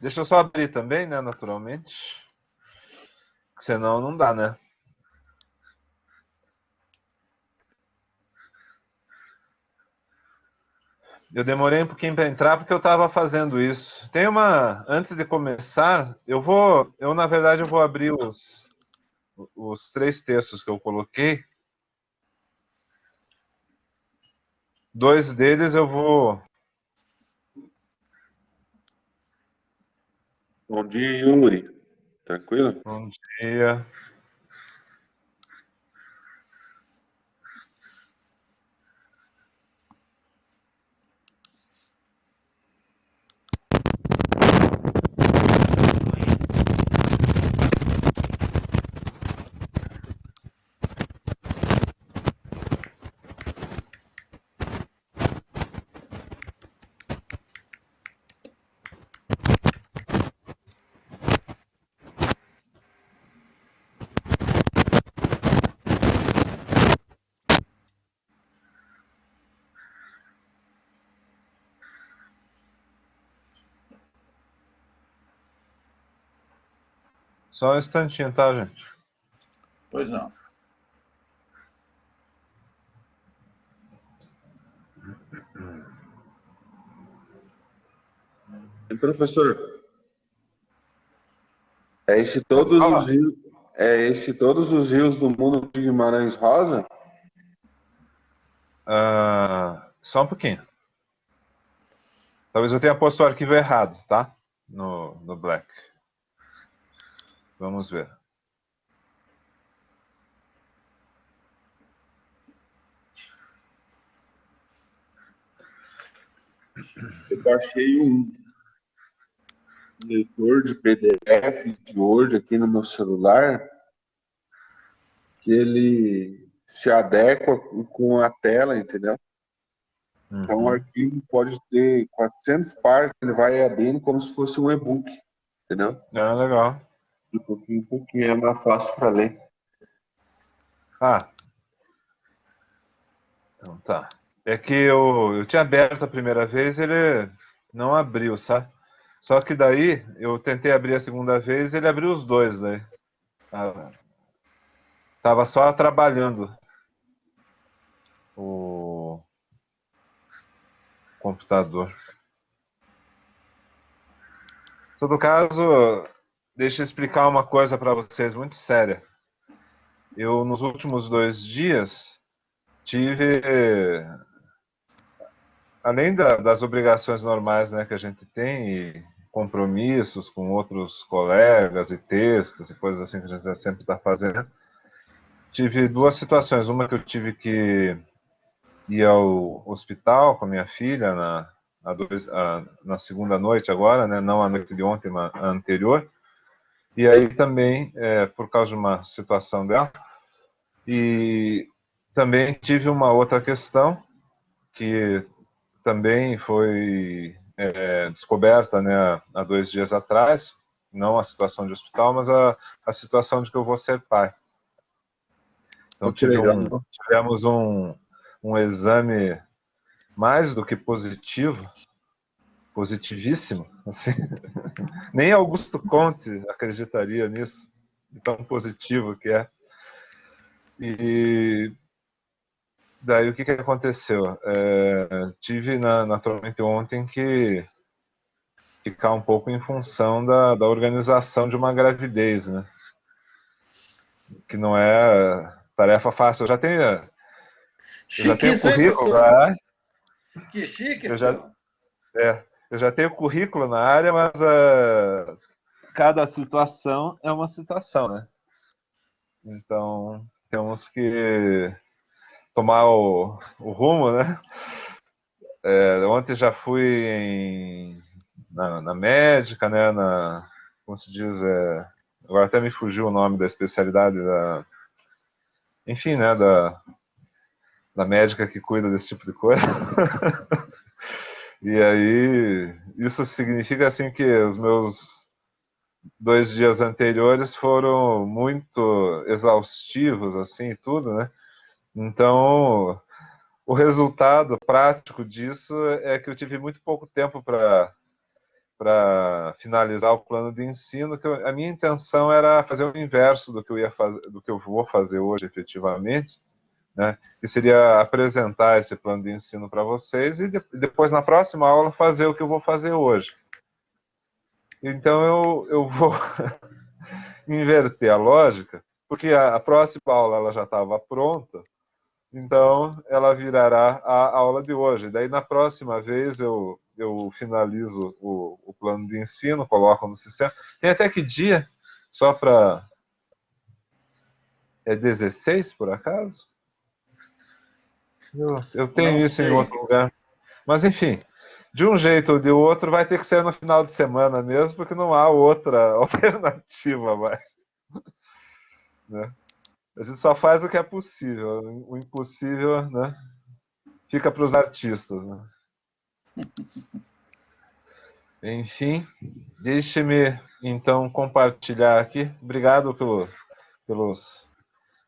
Deixa eu só abrir também, né, naturalmente. Senão não dá, né? Eu demorei um pouquinho para entrar porque eu estava fazendo isso. Tem uma. Antes de começar, eu vou. Na verdade, eu vou abrir os três textos que eu coloquei. Dois deles eu vou. Bom dia, Yuri. Tranquilo? Bom dia. Só um instantinho, tá, gente? Pois não. E, professor, é esse Pode todos os falar. rios, é esse todos os rios do mundo de Guimarães Rosa? Só um pouquinho. Talvez eu tenha posto o arquivo errado, tá? No Black. Vamos ver. Eu baixei um leitor de PDF de Word aqui no meu celular que ele se adequa com a tela, entendeu? Então o arquivo pode ter 400 páginas, ele vai abrindo como se fosse um e-book, entendeu? Legal. De pouquinho em pouquinho é mais fácil para ler. Ah, então tá. É que eu tinha aberto a primeira vez, ele não abriu, sabe? Só que daí eu tentei abrir a segunda vez, ele abriu os dois daí. Tava só trabalhando o computador. Em todo caso, deixa eu explicar uma coisa para vocês muito séria. Eu, nos últimos 2 dias, tive, além das obrigações normais, né, que a gente tem, e compromissos com outros colegas e textos e coisas assim que a gente sempre está fazendo, tive duas situações. Uma que eu tive que ir ao hospital com a minha filha na segunda noite agora, né, não a noite de ontem, mas a anterior. E aí também, por causa de uma situação dela. E também tive uma outra questão que também foi descoberta, né, há 2 dias atrás, não a situação de hospital, mas a situação de que eu vou ser pai. Então Que legal. tivemos um exame mais do que positivo, positivíssimo, assim. Nem Augusto Conte acreditaria nisso, de tão positivo que é. E daí o que aconteceu? Tive naturalmente ontem que ficar um pouco em função da organização de uma gravidez, né? Que não é tarefa fácil. Eu já tenho Chique isso, hein, currículo na professor? área, Que chique, eu já, senhor. eu já tenho currículo na área, mas cada situação é uma situação, né? Então temos que tomar o rumo, né? Ontem já fui na médica, né? Como se diz? Agora até me fugiu o nome da especialidade enfim, né? Da médica que cuida desse tipo de coisa. E aí, isso significa assim que os meus 2 dias anteriores foram muito exaustivos, assim, tudo, né? Então, o resultado prático disso é que eu tive muito pouco tempo para finalizar o plano de ensino, que a minha intenção era fazer o inverso do que eu ia fazer, do que eu vou fazer hoje efetivamente, né? Que seria apresentar esse plano de ensino para vocês e depois na próxima aula fazer o que eu vou fazer hoje. Então eu vou inverter a lógica, porque a próxima aula ela já estava pronta, então ela virará a aula de hoje. Daí na próxima vez eu finalizo o plano de ensino, coloco no sistema. Tem até que dia? Só para... É 16, por acaso? Eu tenho Não isso em sei. outro lugar. Mas enfim, de um jeito ou de outro vai ter que ser no final de semana mesmo, porque não há outra alternativa mais, né? A gente só faz o que é possível. O impossível, né, fica para os artistas, né? Enfim, deixe-me então compartilhar aqui. Obrigado pelos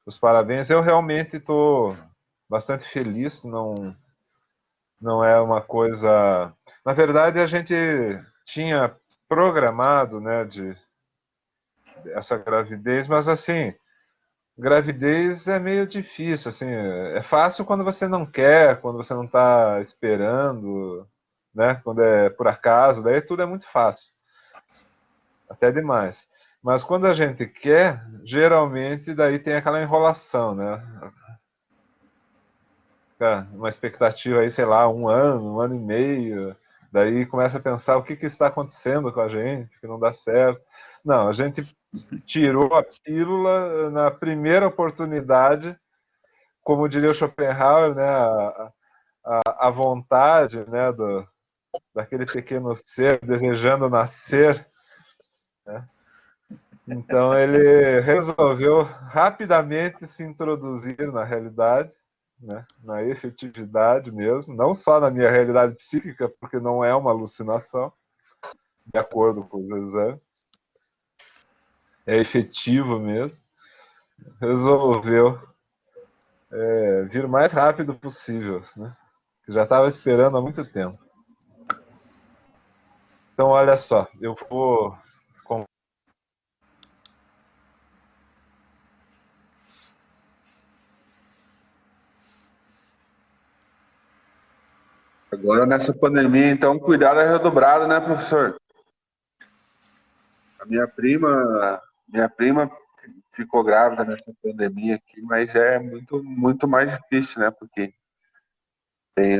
os parabéns. Eu realmente estou bastante feliz. Não é uma coisa. Na verdade, a gente tinha programado, né, de essa gravidez, mas assim, gravidez é meio difícil, assim, é fácil quando você não quer, quando você não está esperando, né, quando é por acaso, daí tudo é muito fácil, até demais. Mas quando a gente quer, geralmente daí tem aquela enrolação, né? Fica uma expectativa aí, sei lá, um ano e meio, daí começa a pensar o que que está acontecendo com a gente, que não dá certo. Não, a gente tirou a pílula na primeira oportunidade, como diria o Schopenhauer, né, a vontade, né, daquele pequeno ser desejando nascer, né? Então ele resolveu rapidamente se introduzir na realidade, né, na efetividade mesmo, não só na minha realidade psíquica, porque não é uma alucinação, de acordo com os exames, é efetivo mesmo. Resolveu vir o mais rápido possível, né? Que já estava esperando há muito tempo. Então, olha só, eu vou. Agora nessa pandemia, então, cuidado é redobrado, né, professor? A minha prima ficou grávida nessa pandemia aqui, mas é muito mais difícil, né? Porque tem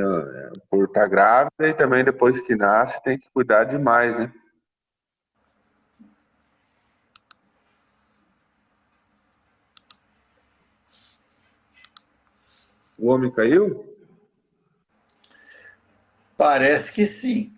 por estar grávida e também depois que nasce tem que cuidar demais, né? O homem caiu? Parece que sim.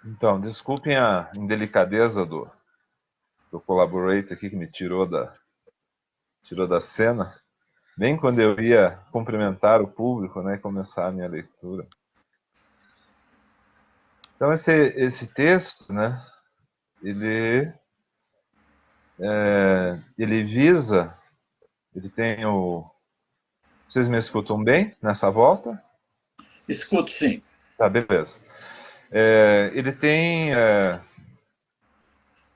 Então, desculpem a indelicadeza do collaborator aqui que me tirou da cena, bem quando eu ia cumprimentar o público, né, e começar a minha leitura. Então, esse texto, né, ele visa, ele tem o... Vocês me escutam bem nessa volta? Escuto, sim. Tá, beleza. Ele tem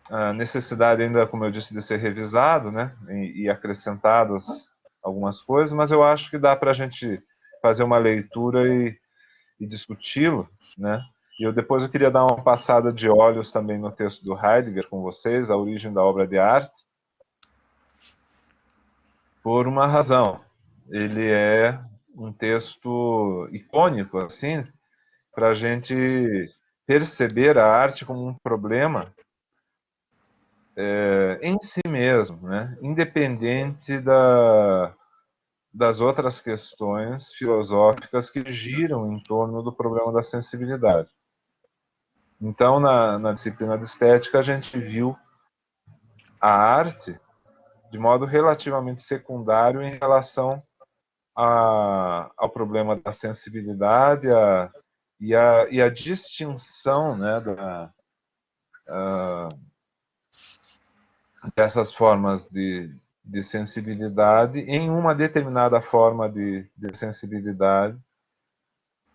a necessidade ainda, como eu disse, de ser revisado, né, e acrescentadas algumas coisas, mas eu acho que dá para a gente fazer uma leitura e discuti-lo, né? E depois eu queria dar uma passada de olhos também no texto do Heidegger com vocês, A Origem da Obra de Arte, por uma razão. Ele é um texto icônico, assim, para a gente perceber a arte como um problema em si mesmo, né? Independente das outras questões filosóficas que giram em torno do problema da sensibilidade. Então, na disciplina de estética, a gente viu a arte de modo relativamente secundário em relação ao problema da sensibilidade e a distinção, né, dessas formas de sensibilidade em uma determinada forma de sensibilidade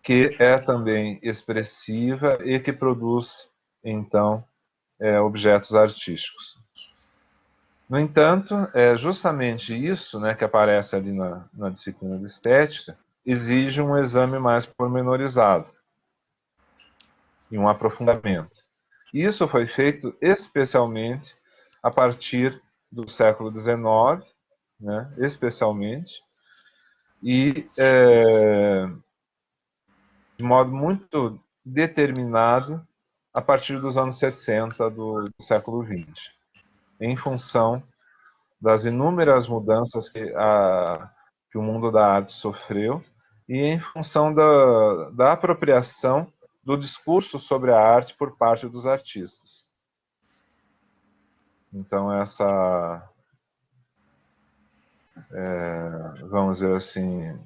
que é também expressiva e que produz, então, objetos artísticos. No entanto, é justamente isso, né, que aparece ali na disciplina de estética, exige um exame mais pormenorizado e um aprofundamento. Isso foi feito especialmente a partir do século XIX, né, especialmente, e de modo muito determinado a partir dos anos 60 do século XX, em função das inúmeras mudanças que o mundo da arte sofreu e em função da apropriação do discurso sobre a arte por parte dos artistas. Então, essa, vamos dizer assim,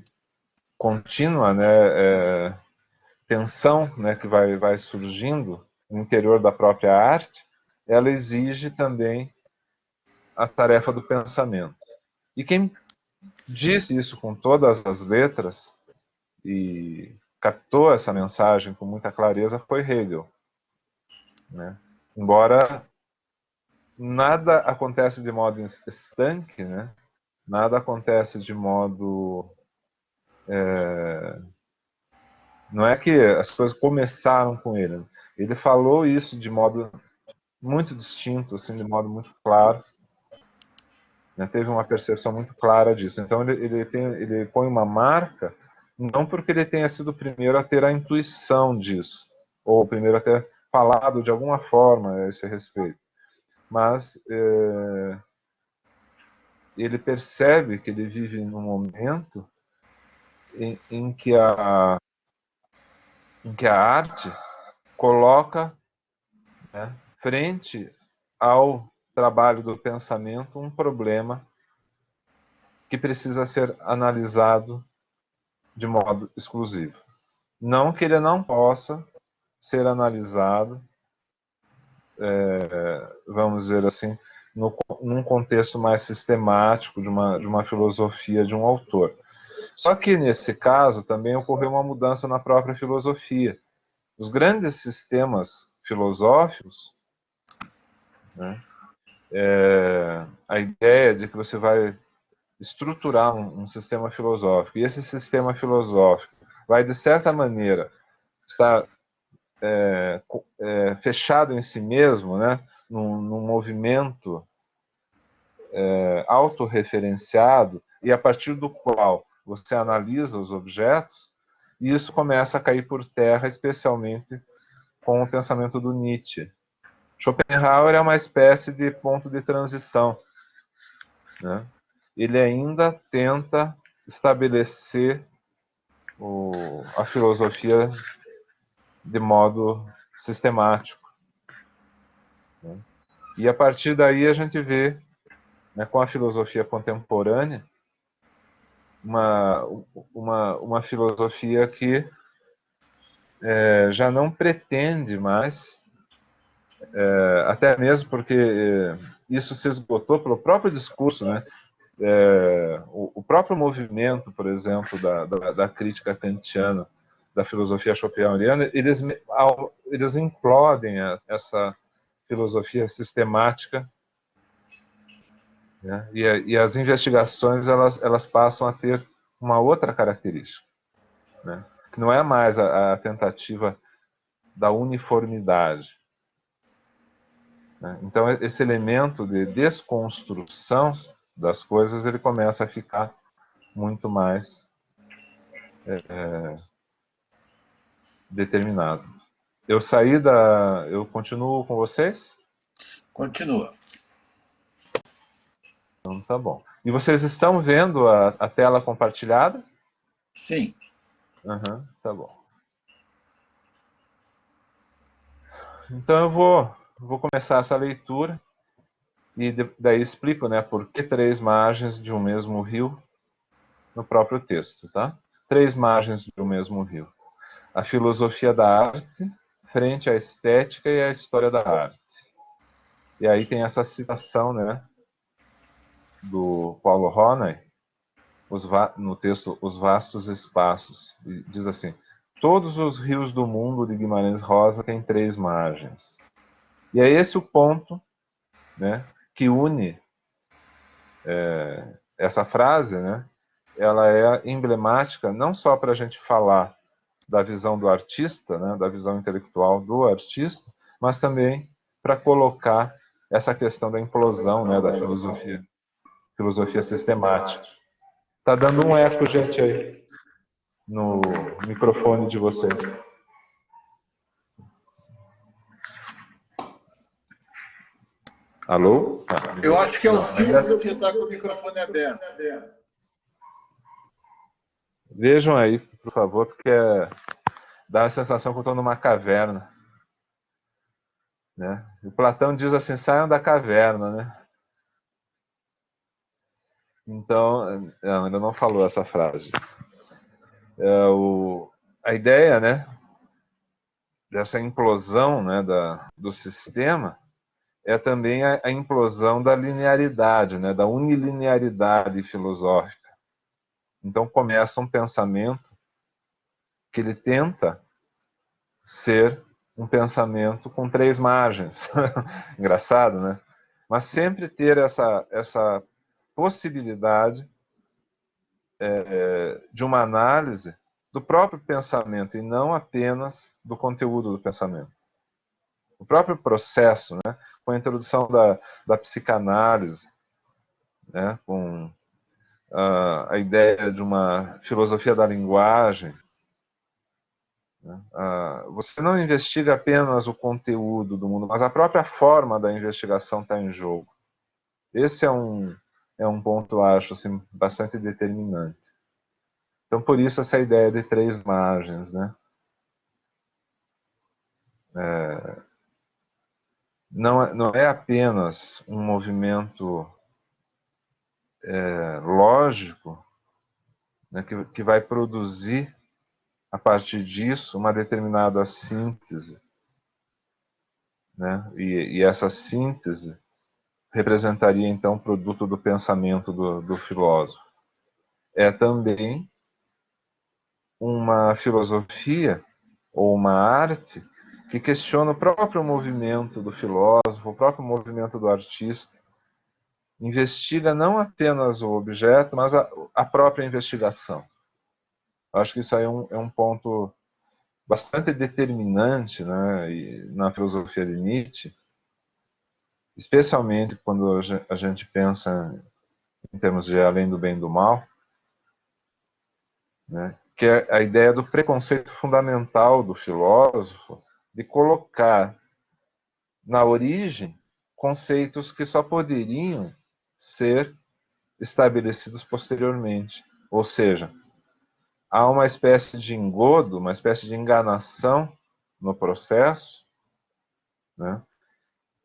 contínua, né, tensão, né, que vai surgindo no interior da própria arte, ela exige também a tarefa do pensamento. E quem disse isso com todas as letras e captou essa mensagem com muita clareza foi Hegel, né? Embora nada acontece de modo estanque, né? Nada acontece de modo... Não é que as coisas começaram com ele. Ele falou isso de modo muito distinto, assim, de modo muito claro. Né? Teve uma percepção muito clara disso. Então ele põe uma marca, não porque ele tenha sido o primeiro a ter a intuição disso, ou o primeiro a ter falado de alguma forma a esse respeito, mas ele percebe que ele vive num momento em que a arte coloca, né, frente ao trabalho do pensamento um problema que precisa ser analisado de modo exclusivo. Não que ele não possa ser analisado, vamos dizer assim, num contexto mais sistemático de uma filosofia de um autor. Só que nesse caso também ocorreu uma mudança na própria filosofia. Os grandes sistemas filosóficos, né, a ideia de que você vai estruturar um sistema filosófico, e esse sistema filosófico vai, de certa maneira, estar fechado em si mesmo, né, num movimento autorreferenciado, e a partir do qual você analisa os objetos, e isso começa a cair por terra, especialmente com o pensamento do Nietzsche. Schopenhauer é uma espécie de ponto de transição, né? Ele ainda tenta estabelecer a filosofia de modo sistemático, né? E a partir daí a gente vê, né, com a filosofia contemporânea, uma filosofia que já não pretende mais, até mesmo porque isso se esgotou pelo próprio discurso, né? O próprio movimento, por exemplo, da crítica kantiana, da filosofia schopenhaueriana, eles implodem essa filosofia sistemática, né? E as investigações elas passam a ter uma outra característica, né? Que não é mais a tentativa da uniformidade, né? Então esse elemento de desconstrução das coisas ele começa a ficar muito mais determinado. Eu continuo com vocês? Continua. Então tá bom. E vocês estão vendo a tela compartilhada? Sim. Uhum, tá bom. Então eu vou começar essa leitura e daí explico, né, por que 3 margens de um mesmo rio no próprio texto, tá? 3 margens de um mesmo rio. A filosofia da arte frente à estética e à história da arte. E aí tem essa citação, né, do Paulo Ronay, no texto Os Vastos Espaços. E diz assim: todos os rios do mundo de Guimarães Rosa têm 3 margens. E é esse o ponto, né, que une essa frase, né? Ela é emblemática não só para a gente falar da visão do artista, né, da visão intelectual do artista, mas também para colocar essa questão da implosão, né, da filosofia sistemática. Tá dando um eco, gente, aí no microfone de vocês. Alô? Eu acho que é o Silvio que está com o microfone aberto. Vejam aí, por favor, porque dá a sensação que eu estou numa caverna, né? O Platão diz assim: saiam da caverna, né? Então, ainda não falou essa frase. A ideia, né, dessa implosão, né, do sistema é também a implosão da linearidade, né, da unilinearidade filosófica. Então começa um pensamento que ele tenta ser um pensamento com 3 margens. Engraçado, né? Mas sempre ter essa possibilidade de uma análise do próprio pensamento e não apenas do conteúdo do pensamento. O próprio processo, né, com a introdução da psicanálise, né, com a ideia de uma filosofia da linguagem, né, você não investiga apenas o conteúdo do mundo, mas a própria forma da investigação está em jogo. Esse é um ponto, eu acho, assim, bastante determinante. Então, por isso, essa ideia de 3 margens, né? Não é apenas um movimento lógico, né, que vai produzir, a partir disso, uma determinada síntese, né? E essa síntese representaria, então, o produto do pensamento do filósofo. É também uma filosofia ou uma arte que questiona o próprio movimento do filósofo, o próprio movimento do artista, investiga não apenas o objeto, mas a própria investigação. Eu acho que isso aí é um ponto bastante determinante, né, na filosofia de Nietzsche, especialmente quando a gente pensa em termos de além do bem e do mal, né, que é a ideia do preconceito fundamental do filósofo de colocar na origem conceitos que só poderiam ser estabelecidos posteriormente. Ou seja, há uma espécie de engodo, uma espécie de enganação no processo, né?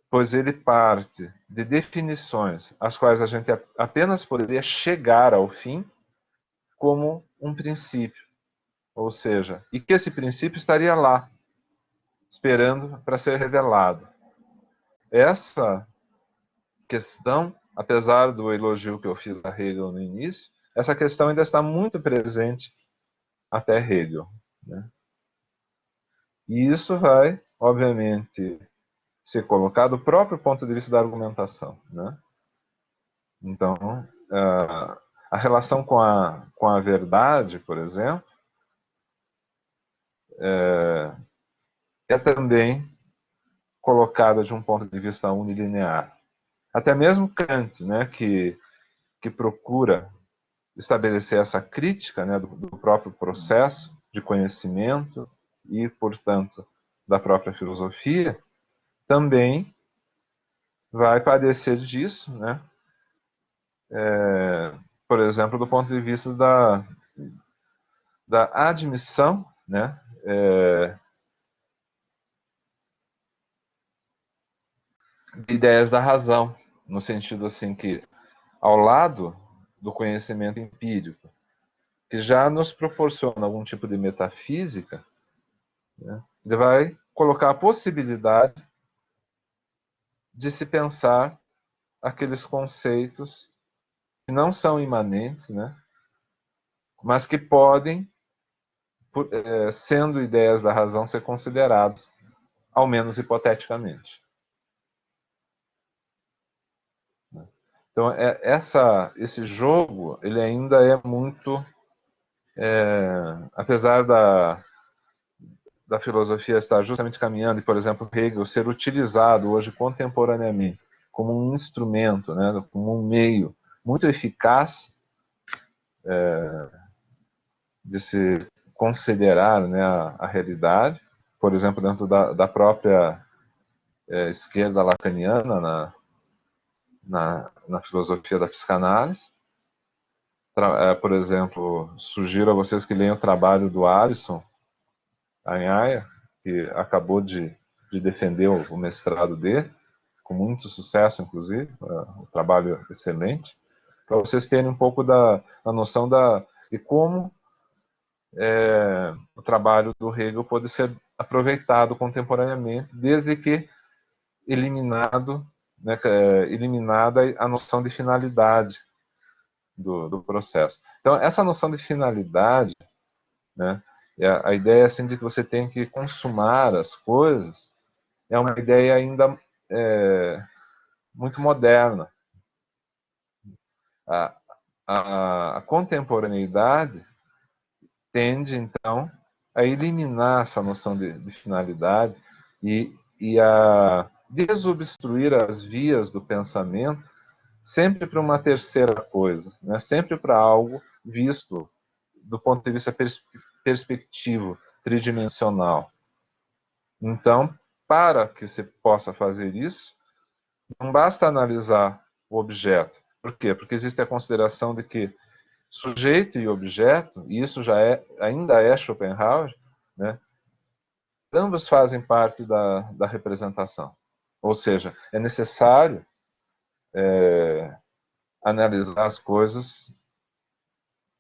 Pois ele parte de definições às quais a gente apenas poderia chegar ao fim como um princípio, ou seja, e que esse princípio estaria lá, esperando para ser revelado. Essa questão, apesar do elogio que eu fiz a Hegel no início, essa questão ainda está muito presente até Hegel, né? E isso vai, obviamente, ser colocado do próprio ponto de vista da argumentação, né? Então, a relação com a verdade, por exemplo, é também colocada de um ponto de vista unilinear. Até mesmo Kant, né, que procura estabelecer essa crítica, né, do próprio processo de conhecimento e, portanto, da própria filosofia, também vai padecer disso, né? Por exemplo, do ponto de vista da admissão, né, de ideias da razão, no sentido assim que, ao lado do conhecimento empírico, que já nos proporciona algum tipo de metafísica, né, ele vai colocar a possibilidade de se pensar aqueles conceitos que não são imanentes, né, mas que podem, sendo ideias da razão, ser considerados, ao menos hipoteticamente. Então, esse jogo, ele ainda é muito, apesar da filosofia estar justamente caminhando, e, por exemplo, Hegel ser utilizado hoje contemporaneamente como um instrumento, né, como um meio muito eficaz de se considerar, né, a realidade, por exemplo, dentro da própria esquerda lacaniana, na filosofia da psicanálise. Por exemplo, sugiro a vocês que leiam o trabalho do Alisson Anhaia, que acabou de defender o mestrado dele, com muito sucesso, inclusive, um trabalho excelente, para vocês terem um pouco da noção de como o trabalho do Hegel pode ser aproveitado contemporaneamente, desde que eliminada a noção de finalidade do processo. Então, essa noção de finalidade, né, a ideia assim, de que você tem que consumar as coisas, é uma ideia ainda muito moderna. A contemporaneidade tende, então, a eliminar essa noção de finalidade e a desobstruir as vias do pensamento sempre para uma terceira coisa, né? Sempre para algo visto do ponto de vista perspectivo, tridimensional. Então, para que se possa fazer isso, não basta analisar o objeto. Por quê? Porque existe a consideração de que sujeito e objeto, e isso ainda é Schopenhauer, né? Ambos fazem parte da representação. Ou seja, é necessário analisar as coisas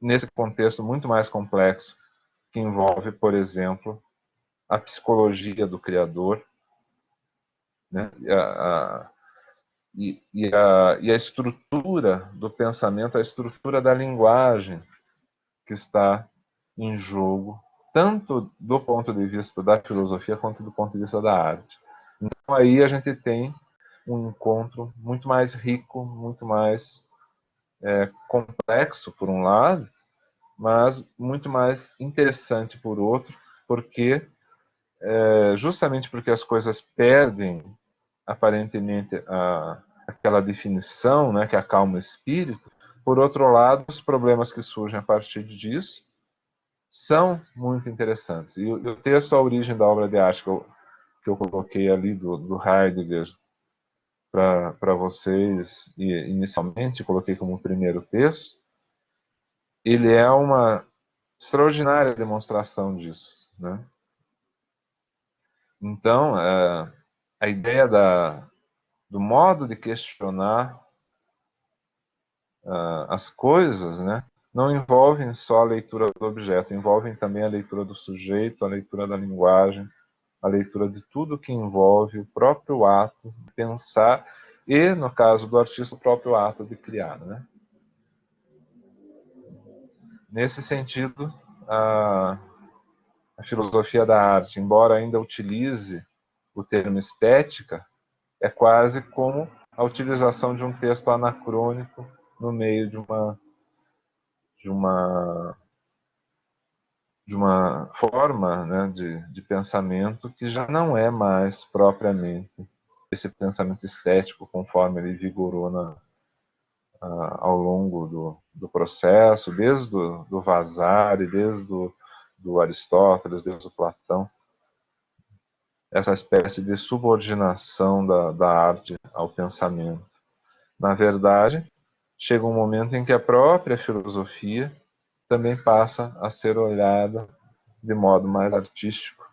nesse contexto muito mais complexo, que envolve, por exemplo, a psicologia do criador, né? E a estrutura do pensamento, a estrutura da linguagem que está em jogo, tanto do ponto de vista da filosofia quanto do ponto de vista da arte. Então aí a gente tem um encontro muito mais rico, muito mais complexo, por um lado, mas muito mais interessante, por outro, porque justamente porque as coisas perdem, aparentemente, aquela definição, né, que acalma o espírito, por outro lado, os problemas que surgem a partir disso são muito interessantes. E o texto A Origem da Obra de Arte, que eu coloquei ali do Heidegger para vocês, e inicialmente coloquei como primeiro texto, ele é uma extraordinária demonstração disso, né? Então, a ideia do modo de questionar as coisas, né, não envolvem só a leitura do objeto, envolvem também a leitura do sujeito, a leitura da linguagem, a leitura de tudo que envolve o próprio ato de pensar e, no caso do artista, o próprio ato de criar, né? Nesse sentido, a filosofia da arte, embora ainda utilize o termo estética, é quase como a utilização de um texto anacrônico no meio de uma, de uma forma, né, de pensamento que já não é mais propriamente esse pensamento estético conforme ele vigorou ao longo do processo, desde do Vasari, desde do Aristóteles, desde o Platão, essa espécie de subordinação da arte ao pensamento. Na verdade, chega um momento em que a própria filosofia também passa a ser olhada de modo mais artístico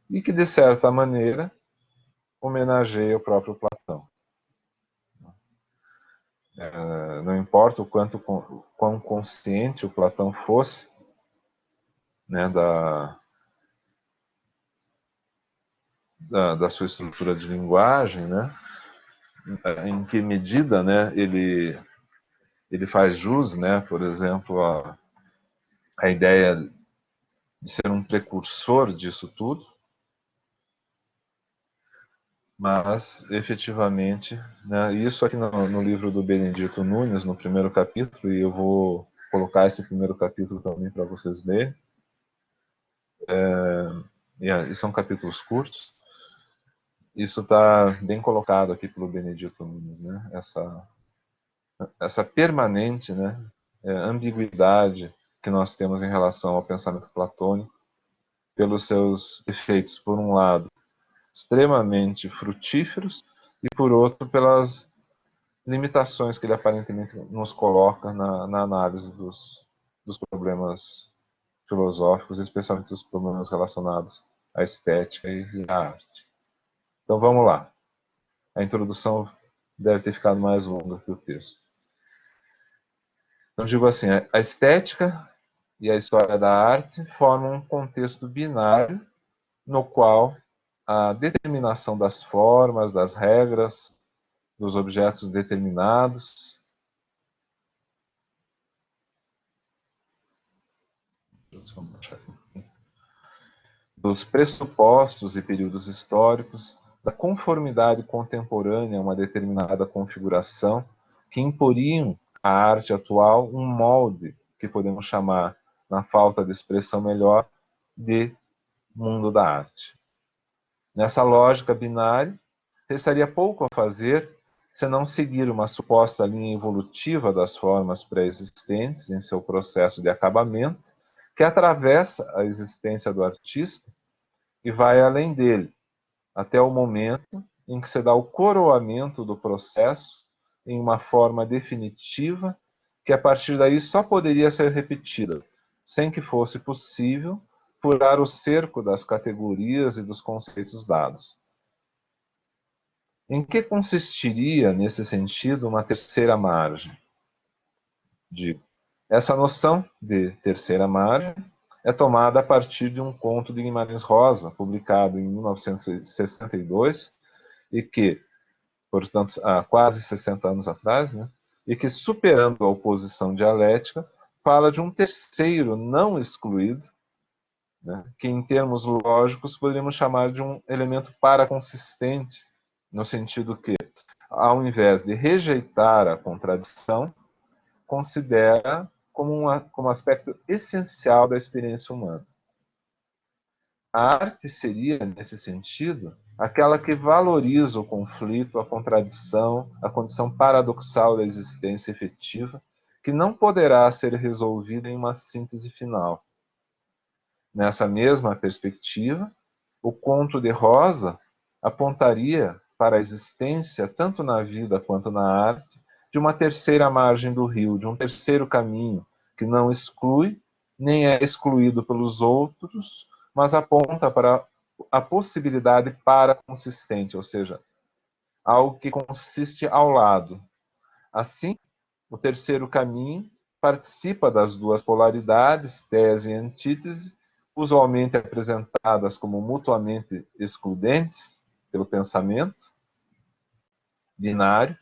e que, de certa maneira, homenageia o próprio Platão. Não importa o quão consciente o Platão fosse, né, da sua estrutura de linguagem, né, em que medida, né, ele faz jus, né, por exemplo, a ideia de ser um precursor disso tudo, mas efetivamente, né, isso aqui no livro do Benedito Nunes, no primeiro capítulo, e eu vou colocar esse primeiro capítulo também para vocês lerem, e são capítulos curtos. Isso está bem colocado aqui pelo Benedito Nunes, né? Essa permanente, né, ambiguidade que nós temos em relação ao pensamento platônico, pelos seus efeitos, por um lado, extremamente frutíferos, e por outro, pelas limitações que ele aparentemente nos coloca na análise dos problemas filosóficos, especialmente dos problemas relacionados à estética e à arte. Então vamos lá. A introdução deve ter ficado mais longa que o texto. Então digo assim, a estética e a história da arte formam um contexto binário no qual a determinação das formas, das regras, dos objetos determinados, dos pressupostos e períodos históricos, da conformidade contemporânea a uma determinada configuração, que imporiam à arte atual um molde que podemos chamar, na falta de expressão melhor, de mundo da arte. Nessa lógica binária, restaria pouco a fazer senão seguir uma suposta linha evolutiva das formas pré-existentes em seu processo de acabamento, que atravessa a existência do artista e vai além dele, até o momento em que se dá o coroamento do processo em uma forma definitiva, que a partir daí só poderia ser repetida, sem que fosse possível furar o cerco das categorias e dos conceitos dados. Em que consistiria, nesse sentido, uma terceira margem? Digo, essa noção de terceira margem é tomada a partir de um conto de Guimarães Rosa, publicado em 1962, e que, portanto, há quase 60 anos atrás, né, e que, superando a oposição dialética, fala de um terceiro não excluído, né, que, em termos lógicos, poderíamos chamar de um elemento paraconsistente, no sentido que, ao invés de rejeitar a contradição, considera como aspecto essencial da experiência humana. A arte seria, nesse sentido, aquela que valoriza o conflito, a contradição, a condição paradoxal da existência efetiva, que não poderá ser resolvida em uma síntese final. Nessa mesma perspectiva, o conto de Rosa apontaria para a existência, tanto na vida quanto na arte, de uma terceira margem do rio, de um terceiro caminho, que não exclui, nem é excluído pelos outros, mas aponta para a possibilidade para-consistente, ou seja, algo que consiste ao lado. Assim, o terceiro caminho participa das duas polaridades, tese e antítese, usualmente apresentadas como mutuamente excludentes pelo pensamento binário,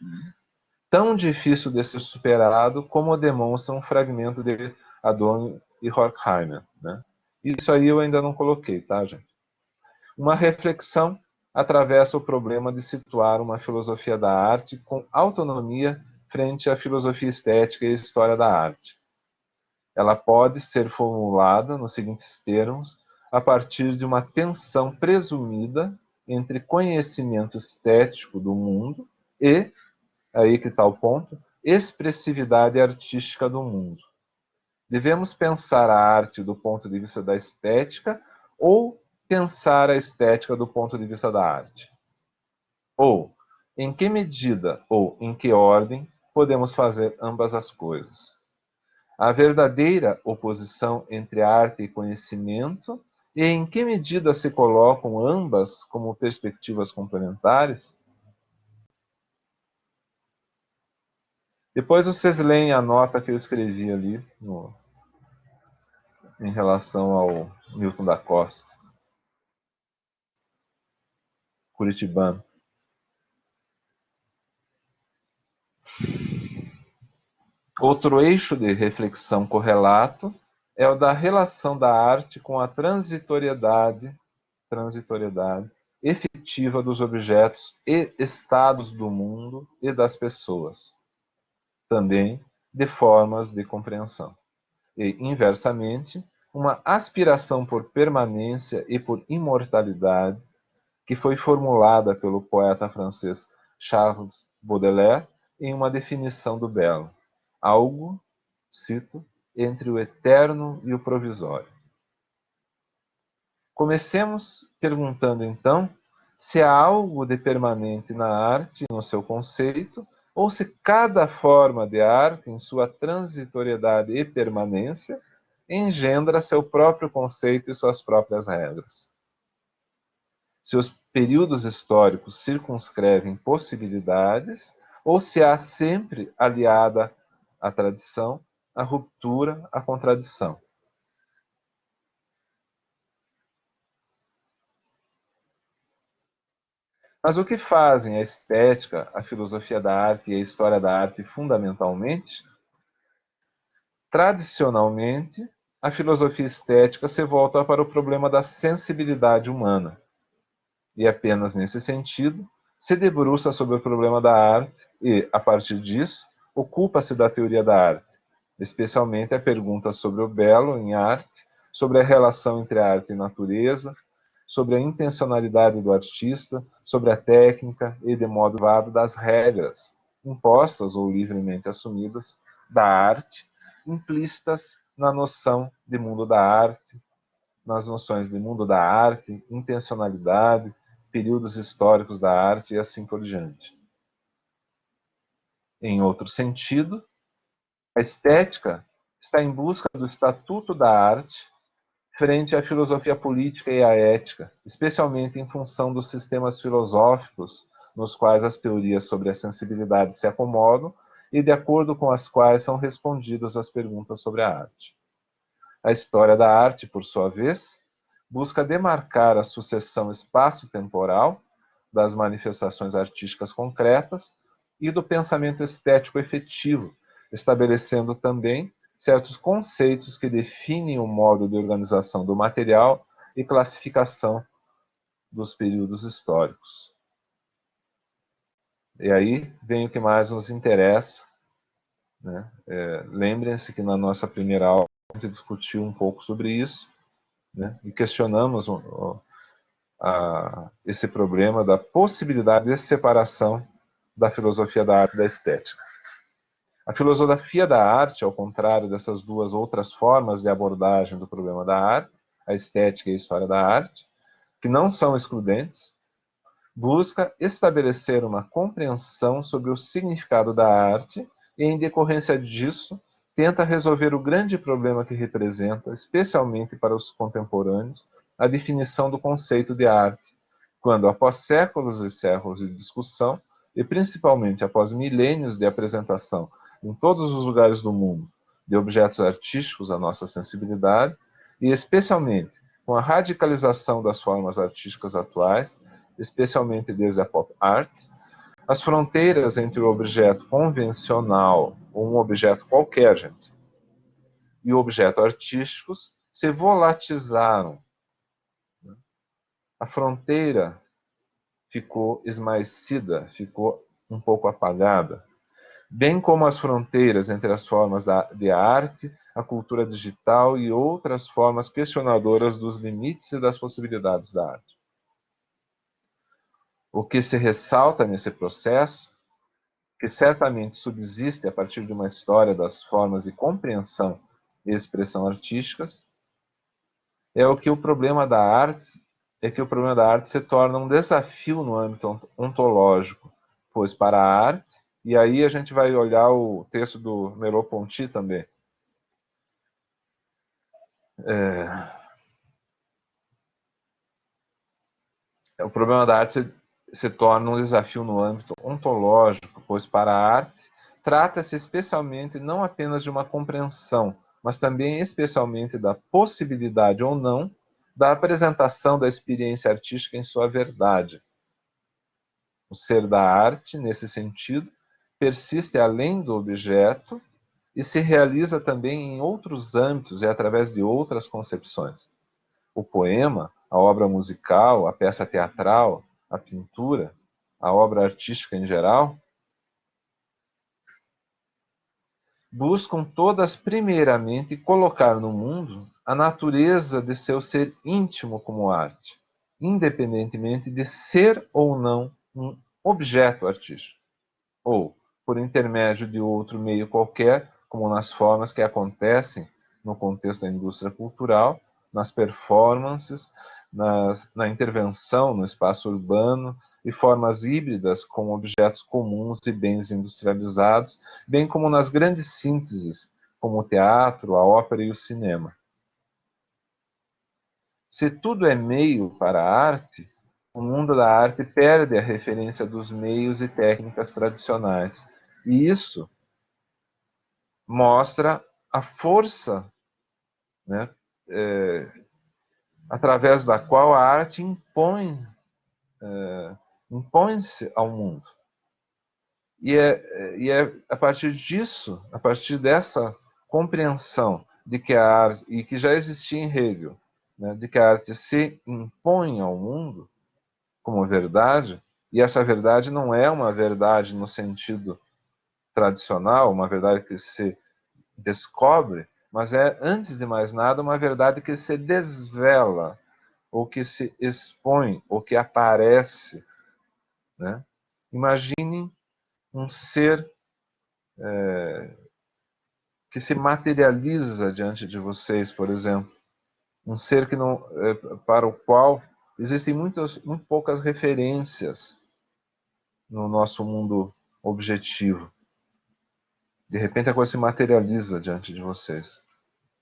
tão difícil de ser superado como demonstra um fragmento de Adorno e Horkheimer, né? Isso aí eu ainda não coloquei, tá, gente? Uma reflexão atravessa o problema de situar uma filosofia da arte com autonomia frente à filosofia estética e história da arte. Ela pode ser formulada nos seguintes termos, a partir de uma tensão presumida entre conhecimento estético do mundo e, aí que está o ponto, expressividade artística do mundo. Devemos pensar a arte do ponto de vista da estética ou pensar a estética do ponto de vista da arte? Ou, em que medida ou em que ordem podemos fazer ambas as coisas? A verdadeira oposição entre arte e conhecimento e em que medida se colocam ambas como perspectivas complementares? Depois vocês leem a nota que eu escrevi ali em relação ao Milton da Costa, curitibano. Outro eixo de reflexão correlato é o da relação da arte com a transitoriedade efetiva dos objetos e estados do mundo e das pessoas, também de formas de compreensão. E, inversamente, uma aspiração por permanência e por imortalidade, que foi formulada pelo poeta francês Charles Baudelaire em uma definição do belo. Algo, cito, entre o eterno e o provisório. Comecemos perguntando, então, se há algo de permanente na arte, no seu conceito, ou se cada forma de arte, em sua transitoriedade e permanência, engendra seu próprio conceito e suas próprias regras. Se os períodos históricos circunscrevem possibilidades, ou se há sempre aliada à tradição, à ruptura, à contradição. Mas o que fazem a estética, a filosofia da arte e a história da arte fundamentalmente? Tradicionalmente, a filosofia estética se volta para o problema da sensibilidade humana. E apenas nesse sentido, se debruça sobre o problema da arte e, a partir disso, ocupa-se da teoria da arte, especialmente a pergunta sobre o belo em arte, sobre a relação entre arte e natureza, sobre a intencionalidade do artista, sobre a técnica e, de modo vago, das regras, impostas ou livremente assumidas, da arte, implícitas na noção de mundo da arte, nas noções de mundo da arte, intencionalidade, períodos históricos da arte e assim por diante. Em outro sentido, a estética está em busca do estatuto da arte frente à filosofia política e à ética, especialmente em função dos sistemas filosóficos nos quais as teorias sobre a sensibilidade se acomodam e de acordo com as quais são respondidas as perguntas sobre a arte. A história da arte, por sua vez, busca demarcar a sucessão espaço-temporal das manifestações artísticas concretas e do pensamento estético efetivo, estabelecendo também certos conceitos que definem o modo de organização do material e classificação dos períodos históricos. E aí vem o que mais nos interessa, né? Lembrem-se que na nossa primeira aula a gente discutiu um pouco sobre isso, né? E questionamos esse problema da possibilidade de separação da filosofia da arte e da estética. A filosofia da arte, ao contrário dessas duas outras formas de abordagem do problema da arte, a estética e a história da arte, que não são excludentes, busca estabelecer uma compreensão sobre o significado da arte e, em decorrência disso, tenta resolver o grande problema que representa, especialmente para os contemporâneos, a definição do conceito de arte, quando, após séculos e séculos de discussão, e principalmente após milênios de apresentação em todos os lugares do mundo de objetos artísticos à nossa sensibilidade, e especialmente com a radicalização das formas artísticas atuais, especialmente desde a pop art, as fronteiras entre o objeto convencional, ou um objeto qualquer, gente, e o objeto artísticos se volatizaram. A fronteira ficou esmaecida, ficou um pouco apagada, bem como as fronteiras entre as formas de arte, a cultura digital e outras formas questionadoras dos limites e das possibilidades da arte. O que se ressalta nesse processo, que certamente subsiste a partir de uma história das formas de compreensão e expressão artísticas, é que o problema da arte se torna um desafio no âmbito ontológico, pois para a arte, e aí a gente vai olhar o texto do Merleau-Ponty também, o problema da arte se torna um desafio no âmbito ontológico, pois para a arte trata-se especialmente não apenas de uma compreensão, mas também especialmente da possibilidade ou não da apresentação da experiência artística em sua verdade. O ser da arte, nesse sentido, persiste além do objeto e se realiza também em outros âmbitos e através de outras concepções. O poema, a obra musical, a peça teatral, a pintura, a obra artística em geral, buscam todas primeiramente colocar no mundo a natureza de seu ser íntimo como arte, independentemente de ser ou não um objeto artístico, ou por intermédio de outro meio qualquer, como nas formas que acontecem no contexto da indústria cultural, nas performances, na intervenção no espaço urbano e formas híbridas com objetos comuns e bens industrializados, bem como nas grandes sínteses, como o teatro, a ópera e o cinema. Se tudo é meio para a arte, o mundo da arte perde a referência dos meios e técnicas tradicionais. E isso mostra a força, né, através da qual a arte impõe-se ao mundo. E é a partir disso, a partir dessa compreensão de que a arte, e que já existia em Hegel, né, de que a arte se impõe ao mundo como verdade, e essa verdade não é uma verdade no sentido tradicional, uma verdade que se descobre, mas é, antes de mais nada, uma verdade que se desvela, ou que se expõe, ou que aparece. Né? Imaginem um ser que se materializa diante de vocês, por exemplo. Um ser que não, para o qual existem muito poucas referências no nosso mundo objetivo. De repente a coisa se materializa diante de vocês.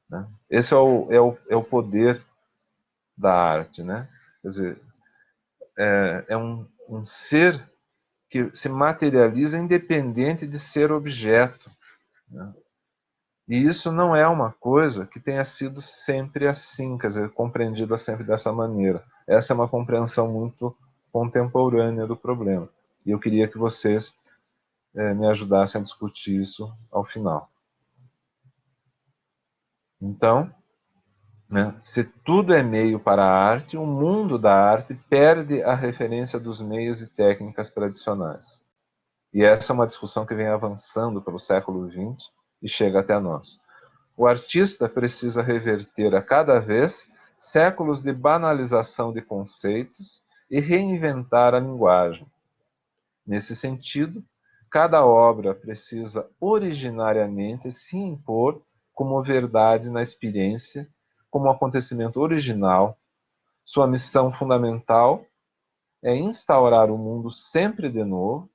Né? Esse é o poder da arte. Né? Quer dizer, é um ser que se materializa independente de ser objeto. Né? E isso não é uma coisa que tenha sido sempre assim, quer dizer, compreendida sempre dessa maneira. Essa é uma compreensão muito contemporânea do problema. E eu queria que vocês me ajudassem a discutir isso ao final. Então, né, se tudo é meio para a arte, o mundo da arte perde a referência dos meios e técnicas tradicionais. E essa é uma discussão que vem avançando pelo século XX e chega até nós. O artista precisa reverter a cada vez séculos de banalização de conceitos e reinventar a linguagem. Nesse sentido, cada obra precisa originariamente se impor como verdade na experiência, como acontecimento original. Sua missão fundamental é instaurar o mundo sempre de novo,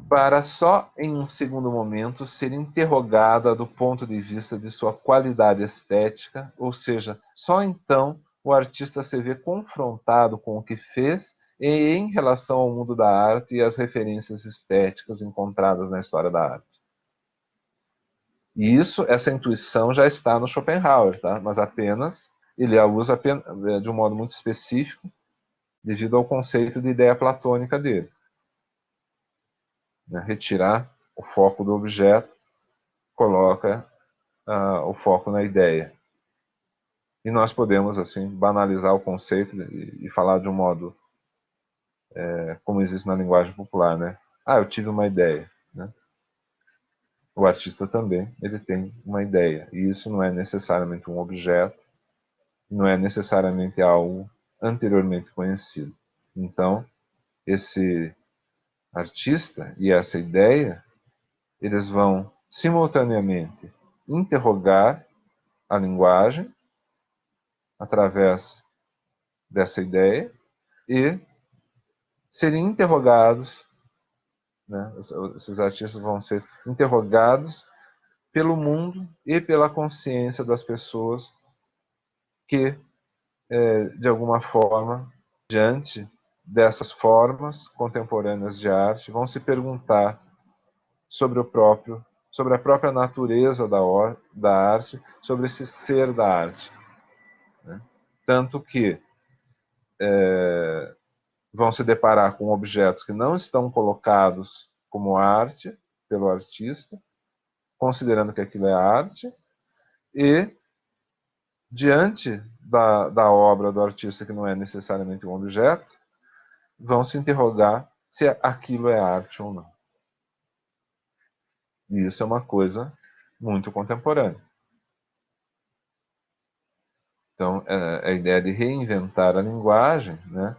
para só em um segundo momento ser interrogada do ponto de vista de sua qualidade estética, ou seja, só então o artista se vê confrontado com o que fez e em relação ao mundo da arte e às referências estéticas encontradas na história da arte. E essa intuição já está no Schopenhauer, tá? Mas apenas ele a usa de um modo muito específico devido ao conceito de ideia platônica dele. Retirar o foco do objeto, coloca o foco na ideia. E nós podemos, assim, banalizar o conceito e falar de um modo como existe na linguagem popular, né? Eu tive uma ideia, né? O artista também, ele tem uma ideia. E isso não é necessariamente um objeto, não é necessariamente algo anteriormente conhecido. Então, esse artista e essa ideia, eles vão simultaneamente interrogar a linguagem através dessa ideia e serem interrogados, né? Esses artistas vão ser interrogados pelo mundo e pela consciência das pessoas que, de alguma forma, diante dessas formas contemporâneas de arte, vão se perguntar sobre sobre a própria natureza da arte, sobre esse ser da arte, né? Tanto que vão se deparar com objetos que não estão colocados como arte pelo artista, considerando que aquilo é arte, e diante da obra do artista, que não é necessariamente um objeto, vão se interrogar se aquilo é arte ou não. E isso é uma coisa muito contemporânea. Então, a ideia de reinventar a linguagem, né,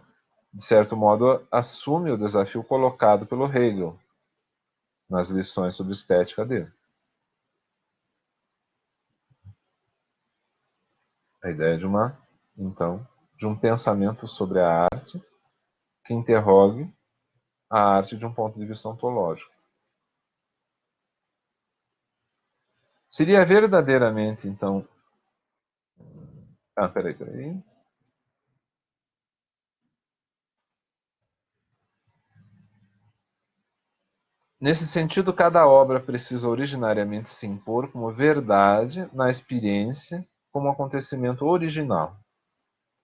de certo modo, assume o desafio colocado pelo Hegel nas lições sobre estética dele. A ideia de um pensamento sobre a arte que interrogue a arte de um ponto de vista ontológico. Seria verdadeiramente, então... peraí. Nesse sentido, cada obra precisa originariamente se impor como verdade na experiência, como acontecimento original.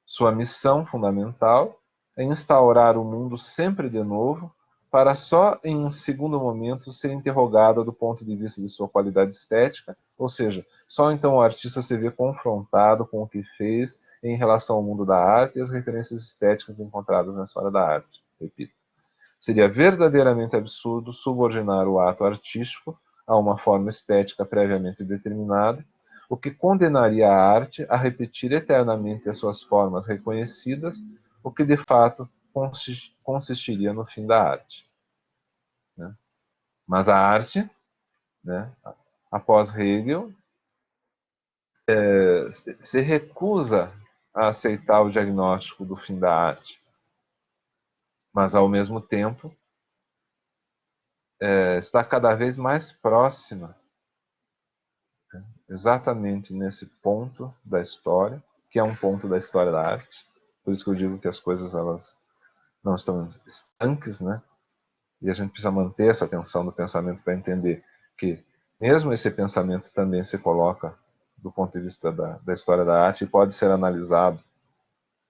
Sua missão fundamental é instaurar o mundo sempre de novo, para só em um segundo momento ser interrogada do ponto de vista de sua qualidade estética, ou seja, só então o artista se vê confrontado com o que fez em relação ao mundo da arte e as referências estéticas encontradas na história da arte. Repito. Seria verdadeiramente absurdo subordinar o ato artístico a uma forma estética previamente determinada, o que condenaria a arte a repetir eternamente as suas formas reconhecidas, o que de fato consistiria no fim da arte. Né? Mas a arte, né, após Hegel, se recusa a aceitar o diagnóstico do fim da arte, mas ao mesmo tempo está cada vez mais próxima, exatamente nesse ponto da história, que é um ponto da história da arte. Por isso que eu digo que as coisas elas não estão estanques, né? E a gente precisa manter essa tensão do pensamento para entender que mesmo esse pensamento também se coloca do ponto de vista da história da arte e pode ser analisado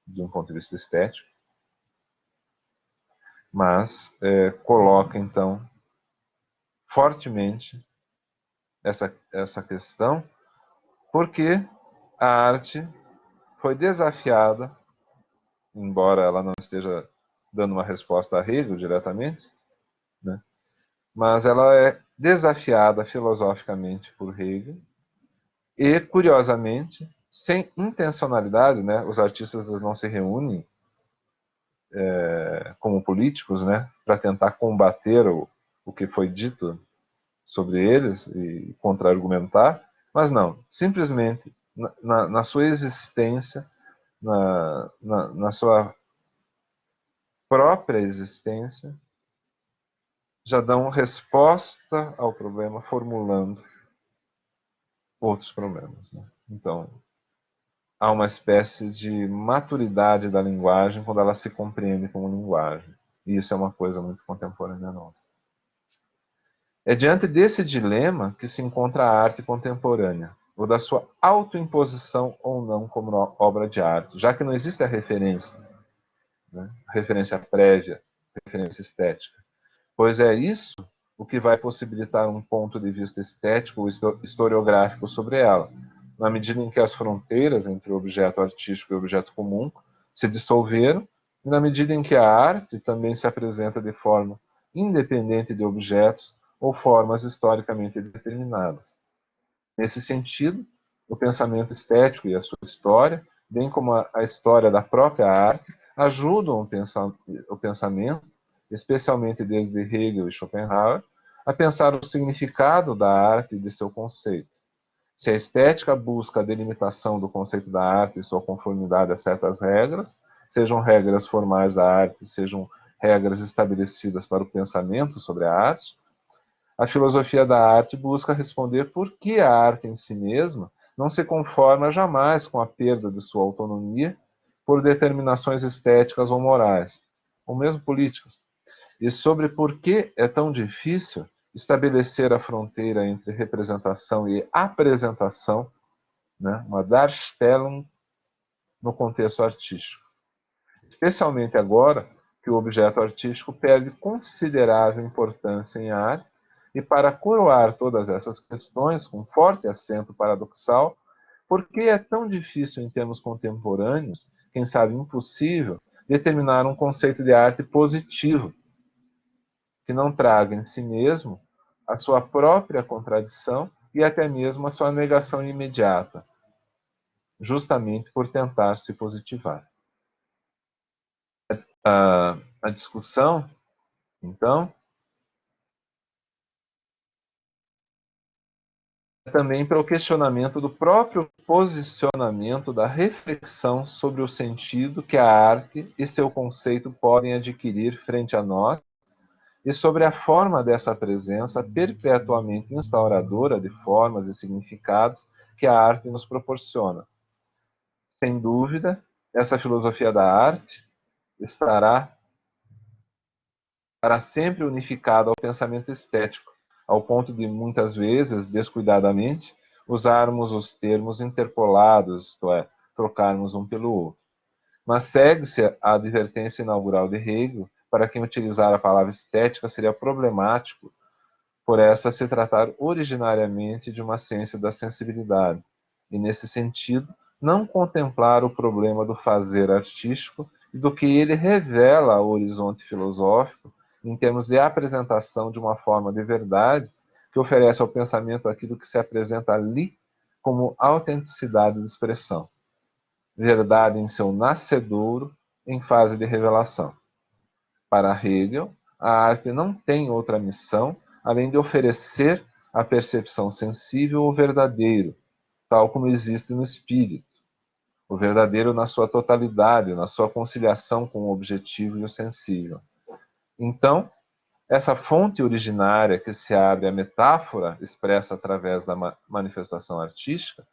de um ponto de vista estético, mas coloca então fortemente essa questão, porque a arte foi desafiada, embora ela não esteja dando uma resposta a Hegel diretamente, né? Mas ela é desafiada filosoficamente por Hegel e, curiosamente, sem intencionalidade, né? Os artistas não se reúnem como políticos, né, para tentar combater o que foi dito sobre eles e contra-argumentar, mas não, simplesmente na sua existência, na sua própria existência, já dão resposta ao problema formulando outros problemas, né? Então, há uma espécie de maturidade da linguagem quando ela se compreende como linguagem. E isso é uma coisa muito contemporânea nossa. É diante desse dilema que se encontra a arte contemporânea, ou da sua autoimposição ou não como obra de arte, já que não existe a referência, né? A referência prévia, a referência estética. Pois é isso o que vai possibilitar um ponto de vista estético ou historiográfico sobre ela, na medida em que as fronteiras entre o objeto artístico e o objeto comum se dissolveram, e na medida em que a arte também se apresenta de forma independente de objetos ou formas historicamente determinadas. Nesse sentido, o pensamento estético e a sua história, bem como a história da própria arte, ajudam o pensamento, especialmente desde Hegel e Schopenhauer, a pensar o significado da arte e de seu conceito. Se a estética busca a delimitação do conceito da arte e sua conformidade a certas regras, sejam regras formais da arte, sejam regras estabelecidas para o pensamento sobre a arte, a filosofia da arte busca responder por que a arte em si mesma não se conforma jamais com a perda de sua autonomia por determinações estéticas ou morais, ou mesmo políticas, e sobre por que é tão difícil estabelecer a fronteira entre representação e apresentação, né, uma Darstellung no contexto artístico. Especialmente agora que o objeto artístico perde considerável importância em arte, e para coroar todas essas questões, com forte acento paradoxal, por que é tão difícil em termos contemporâneos, quem sabe impossível, determinar um conceito de arte positivo, que não traga em si mesmo a sua própria contradição e até mesmo a sua negação imediata, justamente por tentar se positivar. A discussão, então, é também pelo questionamento do próprio posicionamento da reflexão sobre o sentido que a arte e seu conceito podem adquirir frente a nós, e sobre a forma dessa presença perpetuamente instauradora de formas e significados que a arte nos proporciona. Sem dúvida, essa filosofia da arte estará para sempre unificada ao pensamento estético, ao ponto de, muitas vezes, descuidadamente, usarmos os termos interpolados, isto é, trocarmos um pelo outro. Mas segue-se a advertência inaugural de Hegel, para quem utilizar a palavra estética seria problemático, por essa se tratar originariamente de uma ciência da sensibilidade, e, nesse sentido, não contemplar o problema do fazer artístico e do que ele revela ao horizonte filosófico, em termos de apresentação de uma forma de verdade que oferece ao pensamento aquilo que se apresenta ali como autenticidade de expressão, verdade em seu nascedouro, em fase de revelação. Para Hegel, a arte não tem outra missão além de oferecer a percepção sensível o verdadeiro, tal como existe no espírito, o verdadeiro na sua totalidade, na sua conciliação com o objetivo e o sensível. Então, essa fonte originária que se abre à metáfora expressa através da manifestação artística,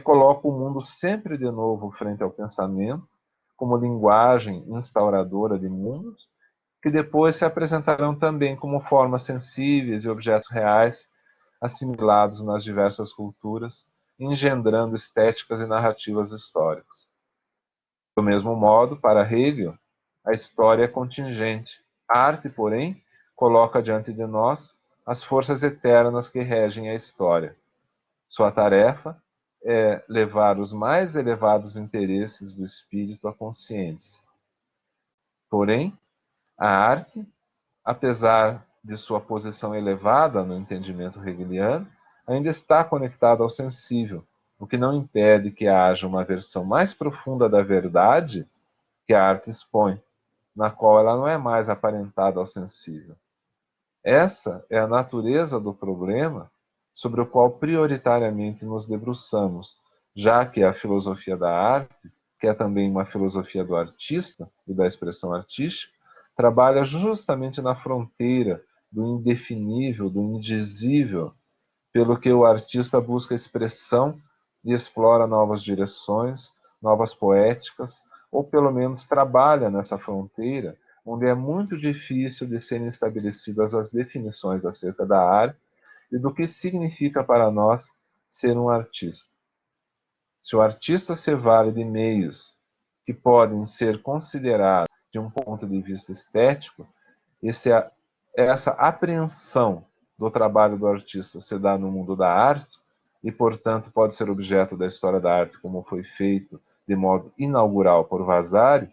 coloca o mundo sempre de novo frente ao pensamento, como linguagem instauradora de mundos, que depois se apresentarão também como formas sensíveis e objetos reais, assimilados nas diversas culturas, engendrando estéticas e narrativas históricas. Do mesmo modo, para Hegel, a história é contingente. A arte, porém, coloca diante de nós as forças eternas que regem a história. Sua tarefa é levar os mais elevados interesses do espírito à consciência. Porém, a arte, apesar de sua posição elevada no entendimento hegeliano, ainda está conectada ao sensível, o que não impede que haja uma versão mais profunda da verdade que a arte expõe, na qual ela não é mais aparentada ao sensível. Essa é a natureza do problema sobre o qual prioritariamente nos debruçamos, já que a filosofia da arte, que é também uma filosofia do artista e da expressão artística, trabalha justamente na fronteira do indefinível, do indizível, pelo que o artista busca expressão e explora novas direções, novas poéticas, ou pelo menos trabalha nessa fronteira onde é muito difícil de serem estabelecidas as definições acerca da arte e do que significa para nós ser um artista. Se o artista se vale de meios que podem ser considerados de um ponto de vista estético, essa apreensão do trabalho do artista se dá no mundo da arte e, portanto, pode ser objeto da história da arte, como foi feito de modo inaugural por Vasari,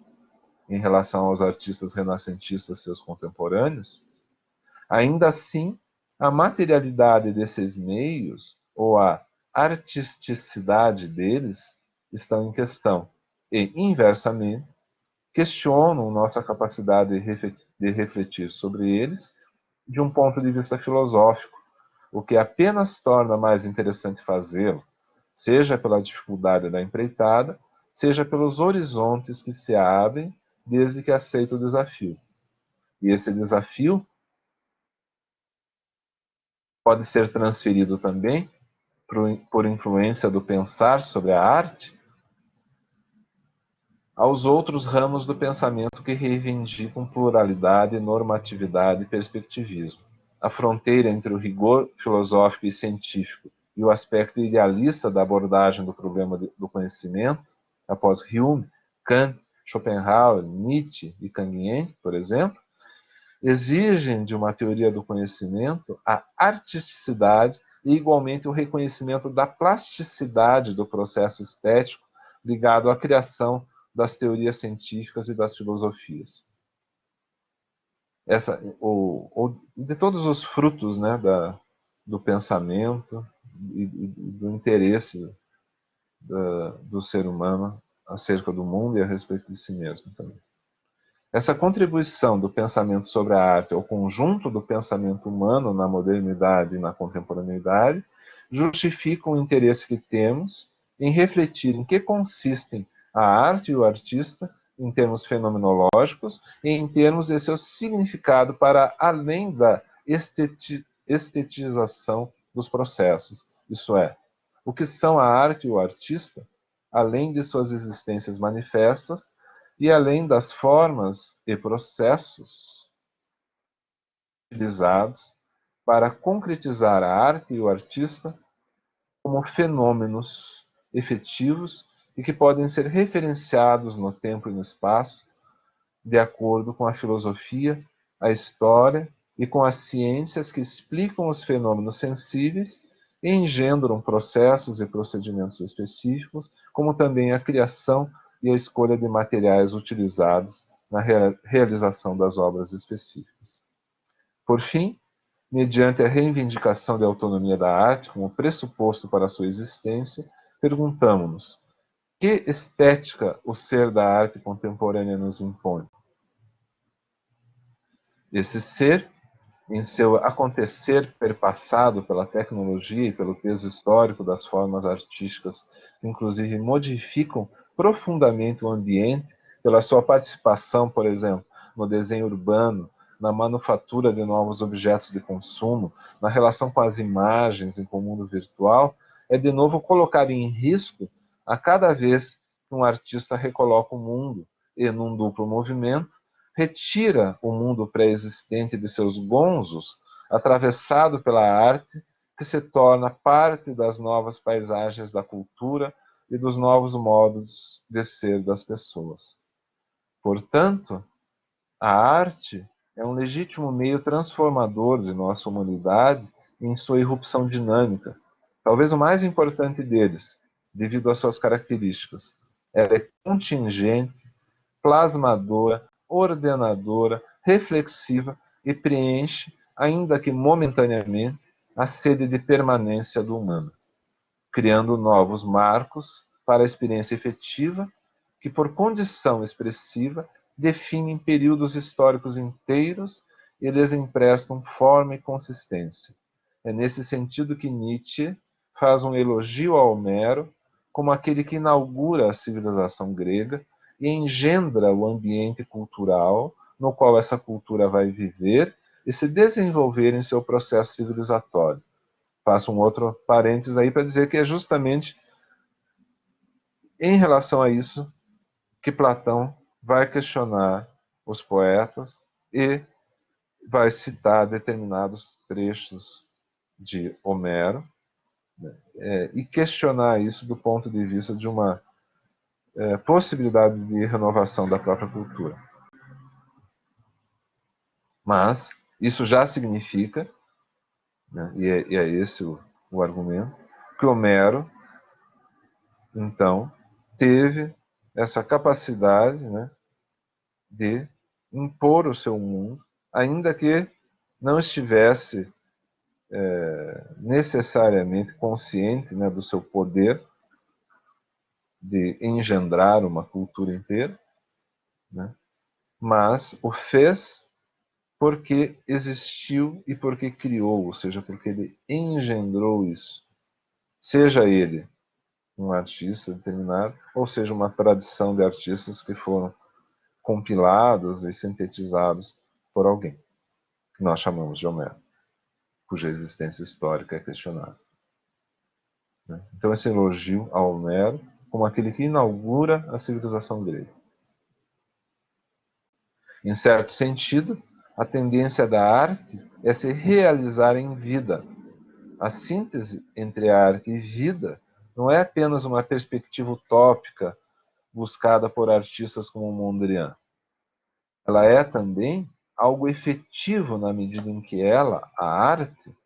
em relação aos artistas renascentistas seus contemporâneos. Ainda assim, a materialidade desses meios, ou a artisticidade deles, estão em questão e, inversamente, questionam nossa capacidade de refletir sobre eles de um ponto de vista filosófico, o que apenas torna mais interessante fazê-lo, seja pela dificuldade da empreitada, seja pelos horizontes que se abrem desde que aceita o desafio. E esse desafio pode ser transferido também, por influência do pensar sobre a arte, aos outros ramos do pensamento que reivindicam pluralidade, normatividade e perspectivismo. A fronteira entre o rigor filosófico e científico e o aspecto idealista da abordagem do problema do conhecimento, após Hume, Kant, Schopenhauer, Nietzsche e Canguilhem, por exemplo, exigem de uma teoria do conhecimento a artisticidade e, igualmente, o reconhecimento da plasticidade do processo estético ligado à criação das teorias científicas e das filosofias. De todos os frutos, né, do pensamento e do interesse do ser humano acerca do mundo e a respeito de si mesmo também. Essa contribuição do pensamento sobre a arte ao conjunto do pensamento humano na modernidade e na contemporaneidade justifica o interesse que temos em refletir em que consistem a arte e o artista em termos fenomenológicos e em termos de seu significado para além da estetização dos processos. Isso é, o que são a arte e o artista, além de suas existências manifestas e além das formas e processos utilizados para concretizar a arte e o artista como fenômenos efetivos e que podem ser referenciados no tempo e no espaço, de acordo com a filosofia, a história e com as ciências que explicam os fenômenos sensíveis e engendram processos e procedimentos específicos, como também a criação e a escolha de materiais utilizados na realização das obras específicas. Por fim, mediante a reivindicação da autonomia da arte como pressuposto para a sua existência, perguntamos-nos: que estética o ser da arte contemporânea nos impõe? Esse ser, em seu acontecer perpassado pela tecnologia e pelo peso histórico das formas artísticas, que inclusive modificam profundamente o ambiente pela sua participação, por exemplo, no desenho urbano, na manufatura de novos objetos de consumo, na relação com as imagens e com o mundo virtual, é de novo colocar em risco a cada vez que um artista recoloca o mundo e, num duplo movimento, retira o mundo pré-existente de seus gonzos, atravessado pela arte, que se torna parte das novas paisagens da cultura e dos novos modos de ser das pessoas. Portanto, a arte é um legítimo meio transformador de nossa humanidade em sua irrupção dinâmica, talvez o mais importante deles, devido às suas características. Ela é contingente, plasmadora, ordenadora, reflexiva e preenche, ainda que momentaneamente, a sede de permanência do humano, criando novos marcos para a experiência efetiva que, por condição expressiva, definem períodos históricos inteiros e lhes emprestam forma e consistência. É nesse sentido que Nietzsche faz um elogio a Homero como aquele que inaugura a civilização grega e engendra o ambiente cultural no qual essa cultura vai viver e se desenvolver em seu processo civilizatório. Faço um outro parênteses aí para dizer que é justamente em relação a isso que Platão vai questionar os poetas e vai citar determinados trechos de Homero, né, e questionar isso do ponto de vista de uma possibilidade de renovação da própria cultura. Mas isso já significa, né, e é esse o argumento, que Homero, então, teve essa capacidade, né, de impor o seu mundo, ainda que não estivesse necessariamente consciente, né, do seu poder de engendrar uma cultura inteira, né, mas o fez porque existiu e porque criou, ou seja, porque ele engendrou isso. Seja ele um artista determinado, ou seja, uma tradição de artistas que foram compilados e sintetizados por alguém, que nós chamamos de Homero, cuja existência histórica é questionada. Então, esse elogio a Homero como aquele que inaugura a civilização grega. Em certo sentido, a tendência da arte é se realizar em vida. A síntese entre arte e vida não é apenas uma perspectiva utópica buscada por artistas como Mondrian. Ela é também algo efetivo na medida em que ela, a arte,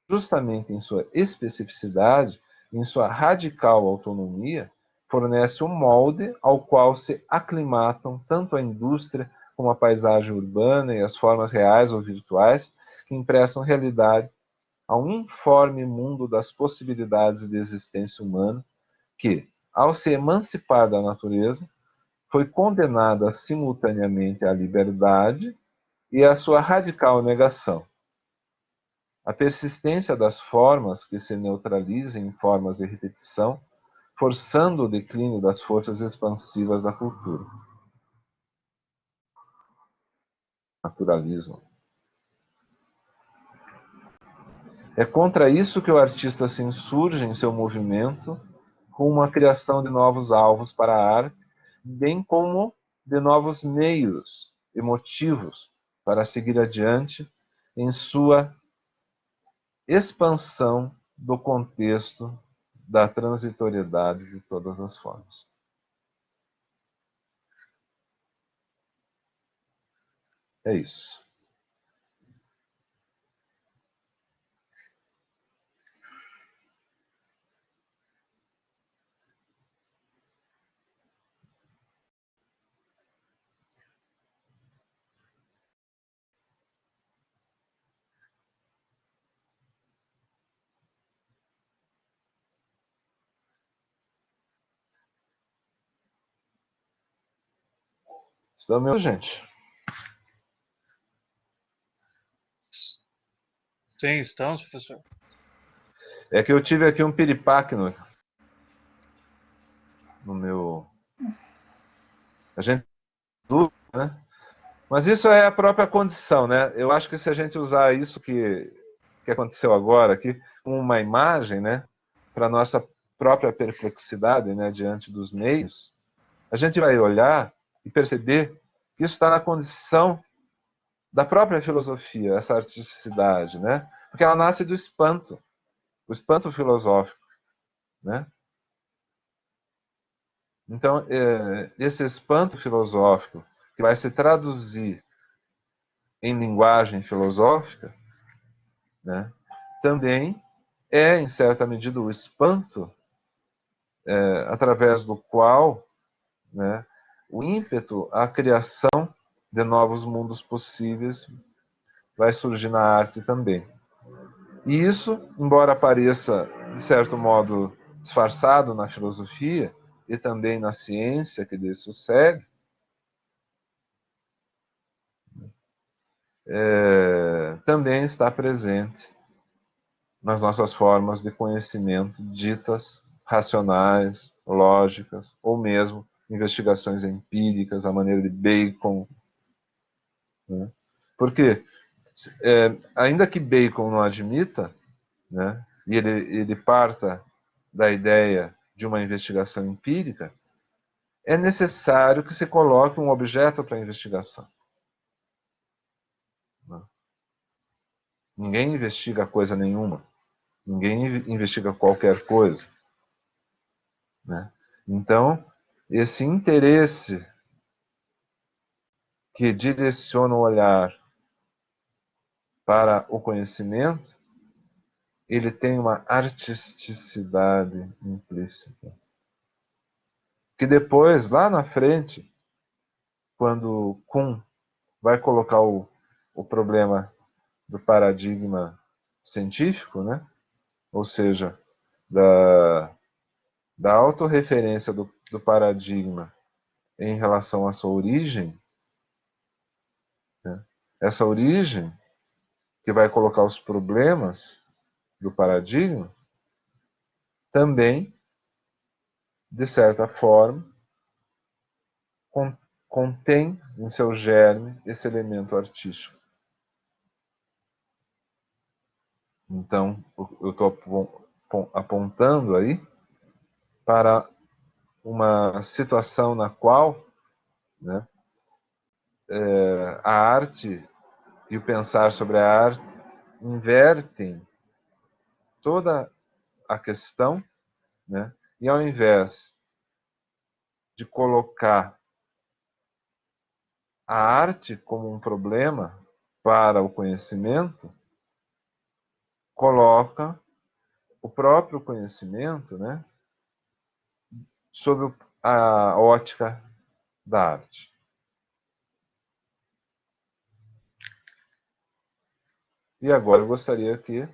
justamente em sua especificidade, em sua radical autonomia, fornece um molde ao qual se aclimatam tanto a indústria como a paisagem urbana e as formas reais ou virtuais que emprestam realidade a um informe mundo das possibilidades de existência humana que, ao se emancipar da natureza, foi condenada simultaneamente à liberdade e à sua radical negação. A persistência das formas que se neutralizam em formas de repetição, forçando o declínio das forças expansivas da cultura. Naturalismo. É contra isso que o artista se insurge em seu movimento rumo à criação de novos alvos para a arte, bem como de novos meios e motivos para seguir adiante em sua expansão do contexto da transitoriedade de todas as formas. É isso. Estão me ouvindo, gente? Sim, estamos, professor. É que eu tive aqui um piripaque no meu... A gente dúvida, né? Mas isso é a própria condição, né? Eu acho que se a gente usar isso que aconteceu agora aqui como uma imagem, né, para nossa própria perplexidade, né, diante dos meios, a gente vai olhar e perceber que isso está na condição da própria filosofia, essa artisticidade, né? Porque ela nasce do espanto, o espanto filosófico, né? Então, esse espanto filosófico que vai se traduzir em linguagem filosófica, né, também é, em certa medida, o espanto através do qual, né, o ímpeto à criação de novos mundos possíveis vai surgir na arte também. E isso, embora pareça, de certo modo, disfarçado na filosofia e também na ciência que disso segue, também está presente nas nossas formas de conhecimento ditas racionais, lógicas, ou mesmo investigações empíricas, à maneira de Bacon. Né? Por quê? Ainda que Bacon não admita, né, e ele parta da ideia de uma investigação empírica, é necessário que se coloque um objeto para a investigação. Ninguém investiga coisa nenhuma. Ninguém investiga qualquer coisa. Né? Então, esse interesse que direciona o olhar para o conhecimento, ele tem uma artisticidade implícita. Que depois, lá na frente, quando Kuhn vai colocar o problema do paradigma científico, né? Ou seja, da autorreferência do paradigma em relação à sua origem, né? Essa origem que vai colocar os problemas do paradigma também, de certa forma, contém em seu germe esse elemento artístico. Então, eu estou apontando aí para uma situação na qual, né, a arte e o pensar sobre a arte invertem toda a questão, né, e ao invés de colocar a arte como um problema para o conhecimento, coloca o próprio conhecimento, né, sob a ótica da arte. E agora eu gostaria que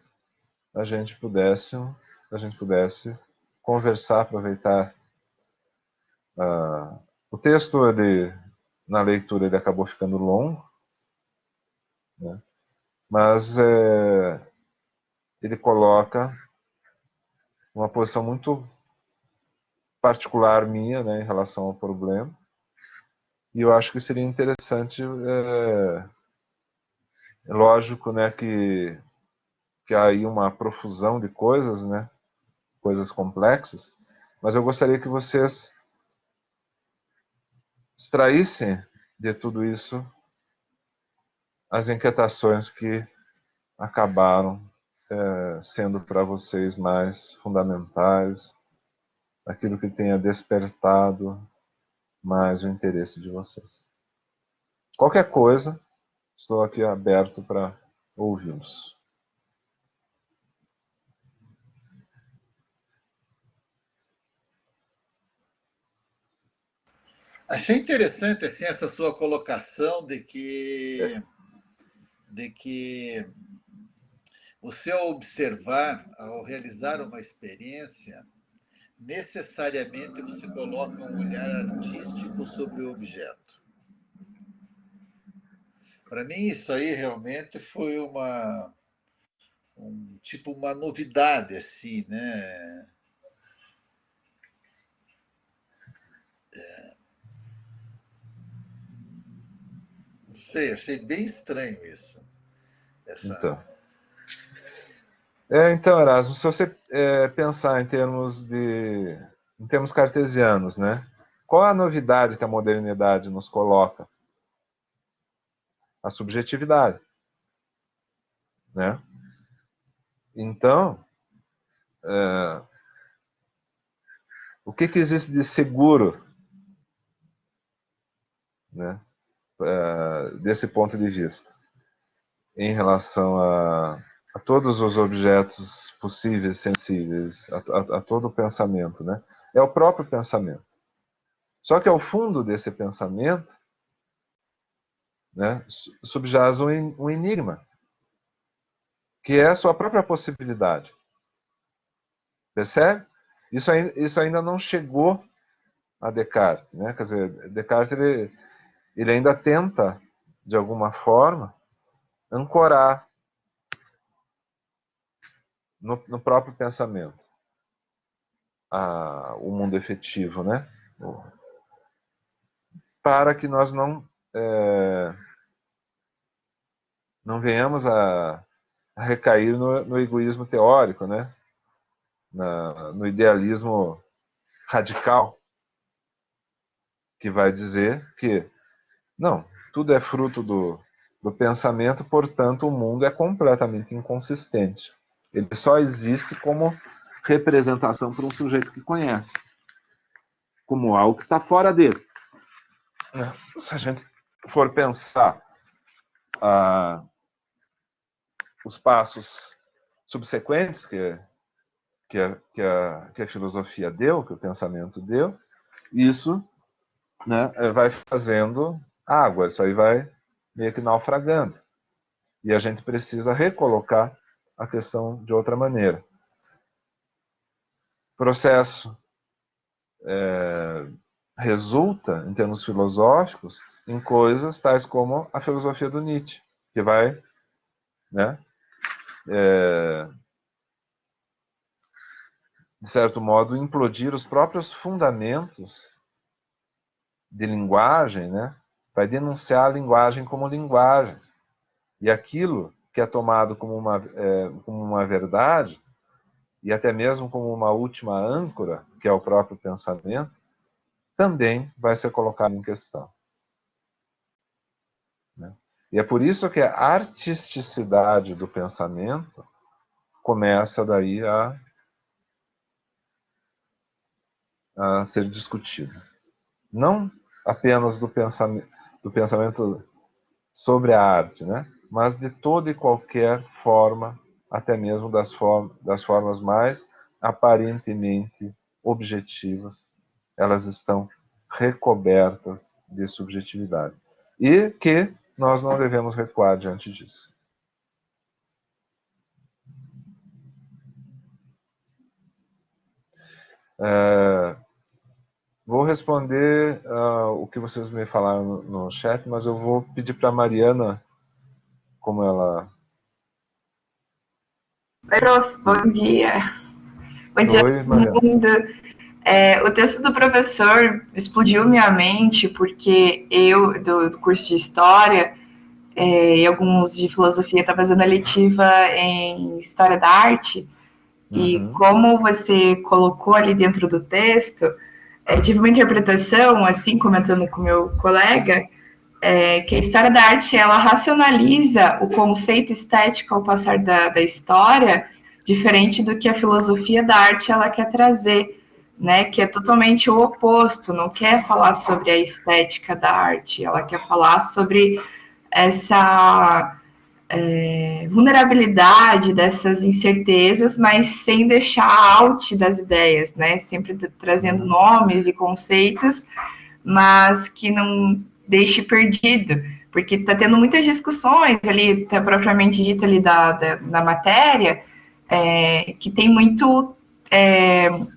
a gente pudesse conversar, aproveitar. O texto, na leitura, ele acabou ficando longo, né? Mas ele coloca uma posição muito particular minha, né, em relação ao problema. E eu acho que seria interessante, lógico, né, que há aí uma profusão de coisas, né, coisas complexas, mas eu gostaria que vocês extraíssem de tudo isso as inquietações que acabaram sendo para vocês mais fundamentais, aquilo que tenha despertado mais o interesse de vocês. Qualquer coisa, estou aqui aberto para ouvi-los. Achei interessante assim, essa sua colocação de que você, ao observar, ao realizar uma experiência, necessariamente você coloca um olhar artístico sobre o objeto. Para mim, isso aí realmente foi tipo uma novidade, assim, né? Não sei, achei bem estranho isso. Então, Erasmo, se você pensar em termos cartesianos, né? Qual é a novidade que a modernidade nos coloca? A subjetividade, né? Então, o que existe de seguro, né, desse ponto de vista, em relação a todos os objetos possíveis, sensíveis, a todo o pensamento, né? É o próprio pensamento. Só que ao fundo desse pensamento, né, subjaz um enigma, que é a sua própria possibilidade. Percebe? Isso ainda não chegou a Descartes, né? Quer dizer, Descartes ele ainda tenta, de alguma forma, ancorar no próprio pensamento o mundo efetivo, né? Para que nós não venhamos a recair no egoísmo teórico, né? No idealismo radical, que vai dizer que, não, tudo é fruto do pensamento, portanto o mundo é completamente inconsistente. Ele só existe como representação para um sujeito que conhece, como algo que está fora dele. Se a gente for pensar os passos subsequentes que a filosofia deu, que o pensamento deu, isso, né, vai fazendo água, isso aí vai meio que naufragando. E a gente precisa recolocar a questão de outra maneira. O processo resulta, em termos filosóficos, em coisas tais como a filosofia do Nietzsche, que vai, né, de certo modo, implodir os próprios fundamentos de linguagem, né? Vai denunciar a linguagem como linguagem. E aquilo que é tomado como uma verdade, e até mesmo como uma última âncora, que é o próprio pensamento, também vai ser colocado em questão. Né? E é por isso que a artisticidade do pensamento começa daí a ser discutida. Não apenas do pensamento sobre a arte, né? Mas de toda e qualquer forma, até mesmo das formas mais aparentemente objetivas, elas estão recobertas de subjetividade. E que nós não devemos recuar diante disso. Vou responder o que vocês me falaram no chat, mas eu vou pedir para a Mariana, como ela... Oi, prof, bom dia. Bom dia Oi, a Mariana. todo mundo. O texto do professor explodiu minha mente, porque eu, do curso de História, e alguns de Filosofia, estava fazendo a letiva em História da Arte, e como você colocou ali dentro do texto, tive uma interpretação, assim, comentando com meu colega, que a história da arte ela racionaliza o conceito estético ao passar da história, diferente do que a filosofia da arte ela quer trazer, né? Que é totalmente o oposto, não quer falar sobre a estética da arte, ela quer falar sobre essa vulnerabilidade dessas incertezas, mas sem deixar out das ideias, né? Sempre trazendo nomes e conceitos, mas que não deixe perdido, porque está tendo muitas discussões ali, tá propriamente dito ali da matéria, que tem muito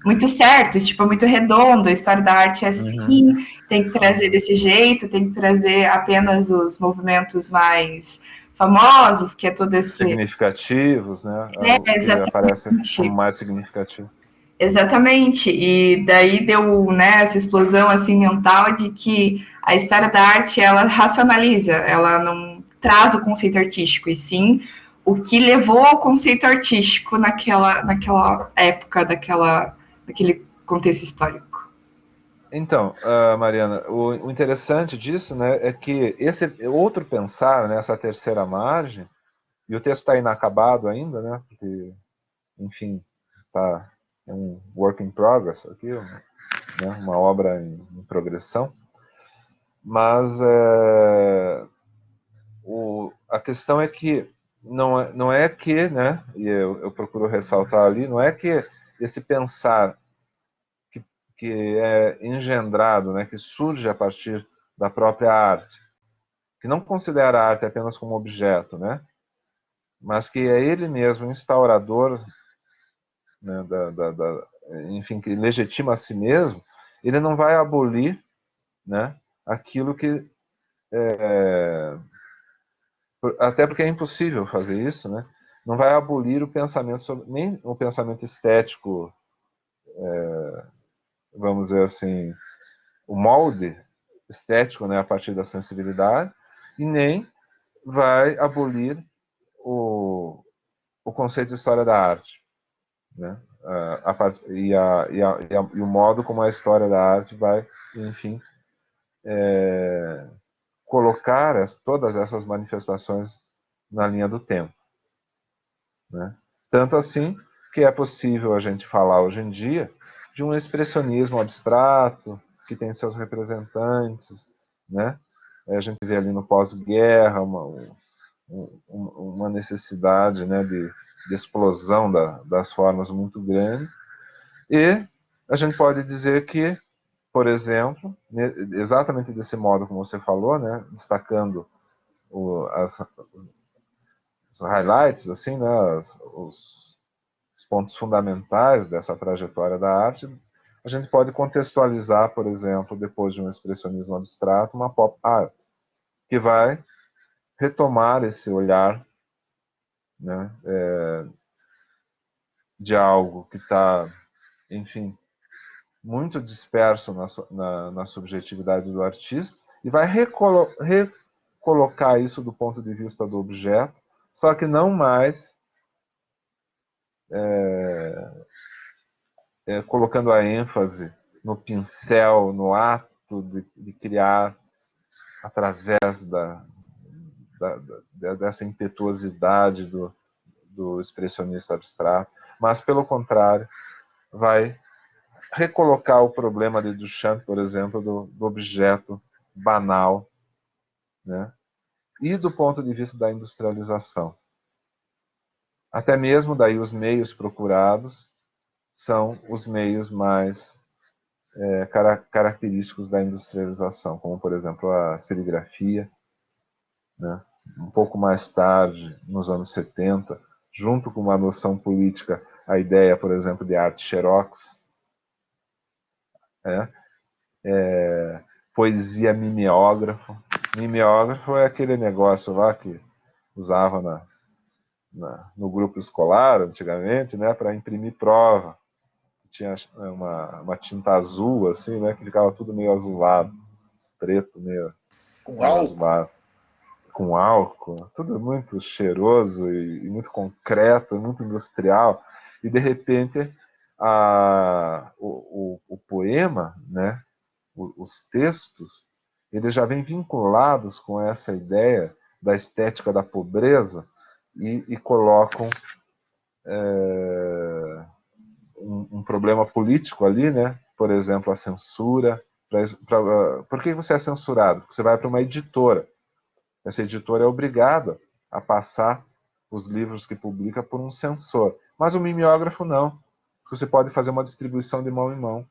muito certo, tipo, muito redondo, a história da arte é assim, tem que trazer desse jeito, tem que trazer apenas os movimentos mais famosos, que é todo esse... Significativos, né? O que aparece como mais significativo. Exatamente, e daí deu, né, essa explosão assim mental de que a história da arte ela racionaliza, ela não traz o conceito artístico, e sim o que levou ao conceito artístico naquela época, daquele contexto histórico. Então, Mariana, o interessante disso, né, é que esse outro pensar, né, essa terceira margem, e o texto está inacabado ainda, né, porque, enfim, está um work in progress aqui, né, uma obra em progressão, mas a questão é que não é que, né, e eu procuro ressaltar ali, não é que esse pensar que é engendrado, né, que surge a partir da própria arte, que não considera a arte apenas como objeto, né, mas que é ele mesmo instaurador, né, enfim, que legitima a si mesmo, ele não vai abolir, né, aquilo que até porque é impossível fazer isso, né? Não vai abolir o pensamento nem o pensamento estético, vamos dizer assim, o molde estético, né, a partir da sensibilidade, e nem vai abolir o conceito de história da arte, né? E o modo como a história da arte vai, enfim, colocar todas essas manifestações na linha do tempo, né? Tanto assim que é possível a gente falar hoje em dia de um expressionismo abstrato que tem seus representantes, né? A gente vê ali no pós-guerra uma necessidade, né, de explosão das formas muito grande. E a gente pode dizer que, por exemplo, exatamente desse modo como você falou, né, destacando os highlights, assim, né, os pontos fundamentais dessa trajetória da arte, a gente pode contextualizar, por exemplo, depois de um expressionismo abstrato, uma pop art, que vai retomar esse olhar, né, de algo que está, enfim, muito disperso na subjetividade do artista e vai recolocar isso do ponto de vista do objeto, só que não mais colocando a ênfase no pincel, no ato de criar através dessa impetuosidade do expressionista abstrato, mas, pelo contrário, vai recolocar o problema de Duchamp, por exemplo, do objeto banal, né? E do ponto de vista da industrialização. Até mesmo daí os meios procurados são os meios mais característicos da industrialização, como, por exemplo, a serigrafia, né? Um pouco mais tarde, nos anos 70, junto com uma noção política, a ideia, por exemplo, de arte xerox, poesia mimeógrafo. Mimeógrafo é aquele negócio lá que usava no grupo escolar, antigamente, né, para imprimir prova. Tinha uma tinta azul, assim, né, que ficava tudo meio azulado, preto, meio álcool. azulado. Com álcool, tudo muito cheiroso e muito concreto, muito industrial. E, de repente, o poema, né, os textos, eles já vêm vinculados com essa ideia da estética da pobreza e colocam um problema político ali, né? Por exemplo, a censura. Por que você é censurado? Porque você vai para uma editora. Essa editora é obrigada a passar os livros que publica por um censor. Mas o mimeógrafo não. Você pode fazer uma distribuição de mão em mão.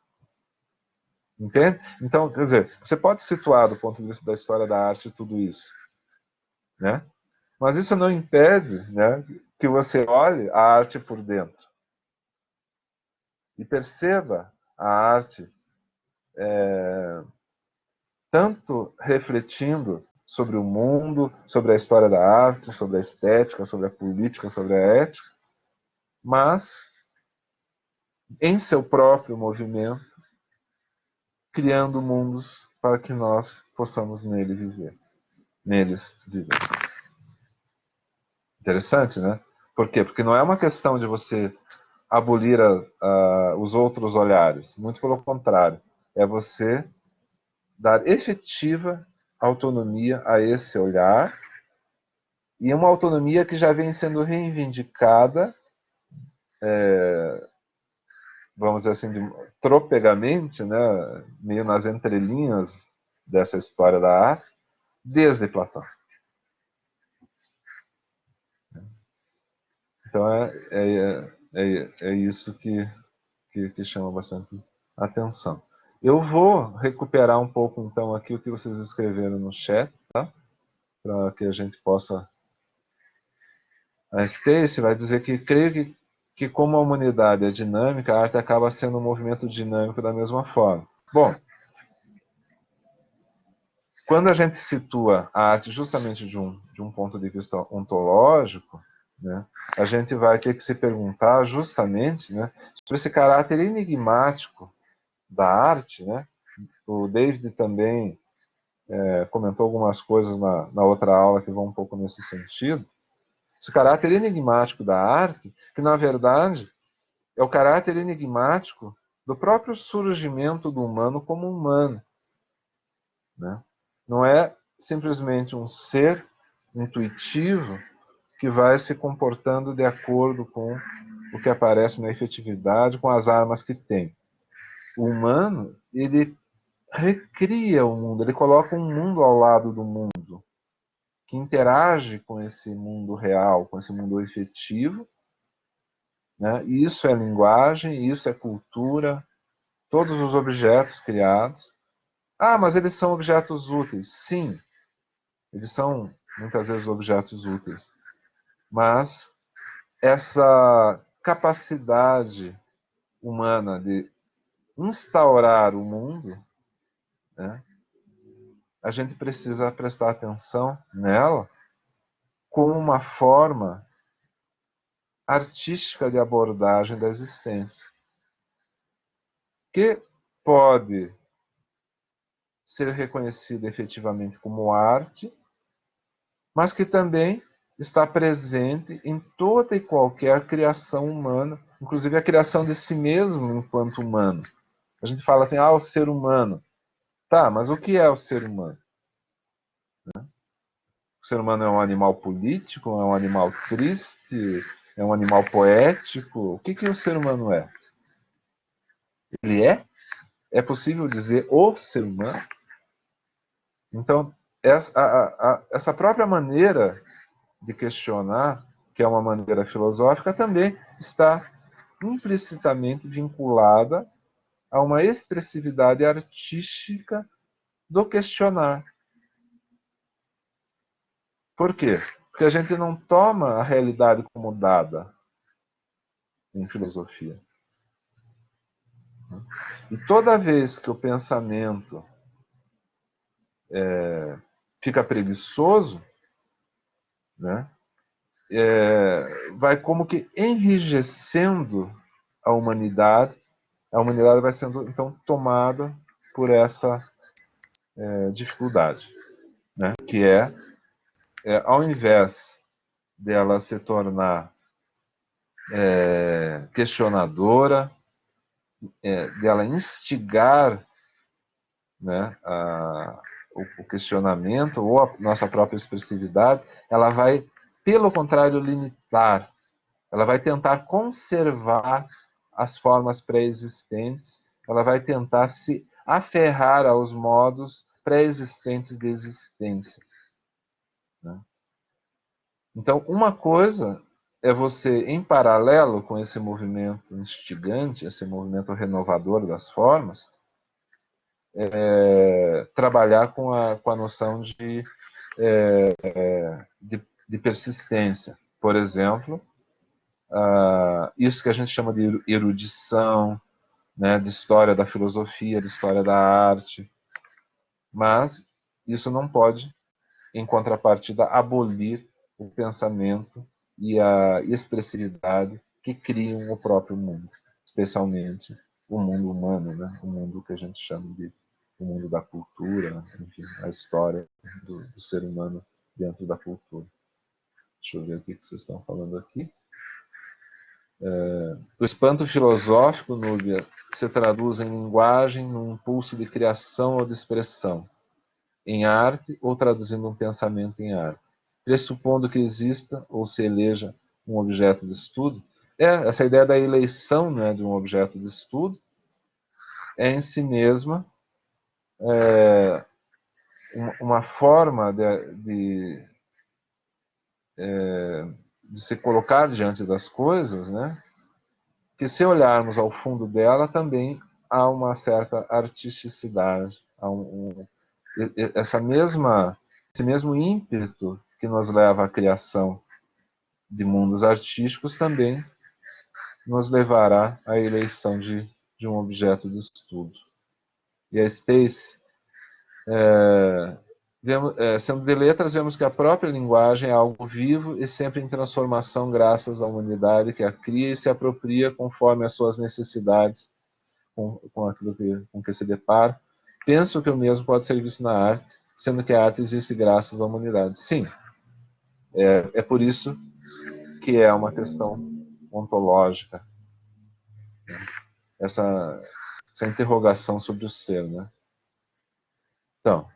Entende? Então, quer dizer, você pode situar do ponto de vista da história da arte tudo isso, né? Mas isso não impede, né, que você olhe a arte por dentro e perceba a arte tanto refletindo sobre o mundo, sobre a história da arte, sobre a estética, sobre a política, sobre a ética, mas em seu próprio movimento, criando mundos para que nós possamos neles viver. Interessante, né? Por quê? Porque não é uma questão de você abolir os outros olhares. Muito pelo contrário. É você dar efetiva autonomia a esse olhar, e uma autonomia que já vem sendo reivindicada, vamos dizer assim, tropegamente, né, meio nas entrelinhas dessa história da arte, desde Platão. Então é isso que chama bastante atenção. Eu vou recuperar um pouco, então, aqui o que vocês escreveram no chat, tá? Para que a gente possa... A Stacy vai dizer que creio que como a humanidade é dinâmica, a arte acaba sendo um movimento dinâmico da mesma forma. Bom, quando a gente situa a arte justamente de um ponto de vista ontológico, né, a gente vai ter que se perguntar justamente, né, sobre esse caráter enigmático da arte, né? O David também comentou algumas coisas na outra aula que vão um pouco nesse sentido. Esse caráter enigmático da arte, que na verdade é o caráter enigmático do próprio surgimento do humano como humano, né? Não é simplesmente um ser intuitivo que vai se comportando de acordo com o que aparece na efetividade, com as armas que tem. O humano, ele recria o mundo, ele coloca um mundo ao lado do mundo, que interage com esse mundo real, com esse mundo efetivo, né? Isso é linguagem, isso é cultura, todos os objetos criados. Ah, mas eles são objetos úteis. Sim, eles são muitas vezes objetos úteis. Mas essa capacidade humana de instaurar o mundo, né, a gente precisa prestar atenção nela como uma forma artística de abordagem da existência, que pode ser reconhecida efetivamente como arte, mas que também está presente em toda e qualquer criação humana, inclusive a criação de si mesmo enquanto humano. A gente fala assim, o ser humano. Tá, mas o que é o ser humano? O ser humano é um animal político, é um animal triste, é um animal poético? O que o ser humano é? Ele é? É possível dizer o ser humano? Então, essa própria maneira de questionar, que é uma maneira filosófica, também está implicitamente vinculada a uma expressividade artística do questionar. Por quê? Porque a gente não toma a realidade como dada em filosofia. E toda vez que o pensamento fica preguiçoso, né, vai como que enrijecendo a humanidade vai sendo então tomada por essa dificuldade, né, que ao invés dela se tornar questionadora, dela instigar, né, o questionamento ou a nossa própria expressividade, ela vai, pelo contrário, limitar. Ela vai tentar conservar as formas pré-existentes, ela vai tentar se aferrar aos modos pré-existentes de existência, né? Então, uma coisa é você, em paralelo com esse movimento instigante, esse movimento renovador das formas, trabalhar com a noção de persistência. Por exemplo, isso que a gente chama de erudição, né, de história da filosofia, de história da arte. Mas isso não pode, em contrapartida, abolir o pensamento e a expressividade que criam o próprio mundo, especialmente o mundo humano, né? O mundo que a gente chama de o mundo da cultura, enfim, a história do ser humano dentro da cultura. Deixa eu ver o que vocês estão falando aqui. O espanto filosófico, Núbia, se traduz em linguagem, num impulso de criação ou de expressão, em arte, ou traduzindo um pensamento em arte, pressupondo que exista ou se eleja um objeto de estudo. Essa ideia da eleição, né, de um objeto de estudo é em si mesma uma forma de se colocar diante das coisas, né, que se olharmos ao fundo dela também há uma certa artisticidade, há esse mesmo ímpeto que nos leva à criação de mundos artísticos também nos levará à eleição de um objeto de estudo. E a Stacy, sendo de letras, vemos que a própria linguagem é algo vivo e sempre em transformação graças à humanidade que a cria e se apropria conforme as suas necessidades com aquilo com que se depara. Penso que o mesmo pode ser visto na arte, sendo que a arte existe graças à humanidade. Sim, é por isso que é uma questão ontológica, essa interrogação sobre o ser, né? Então,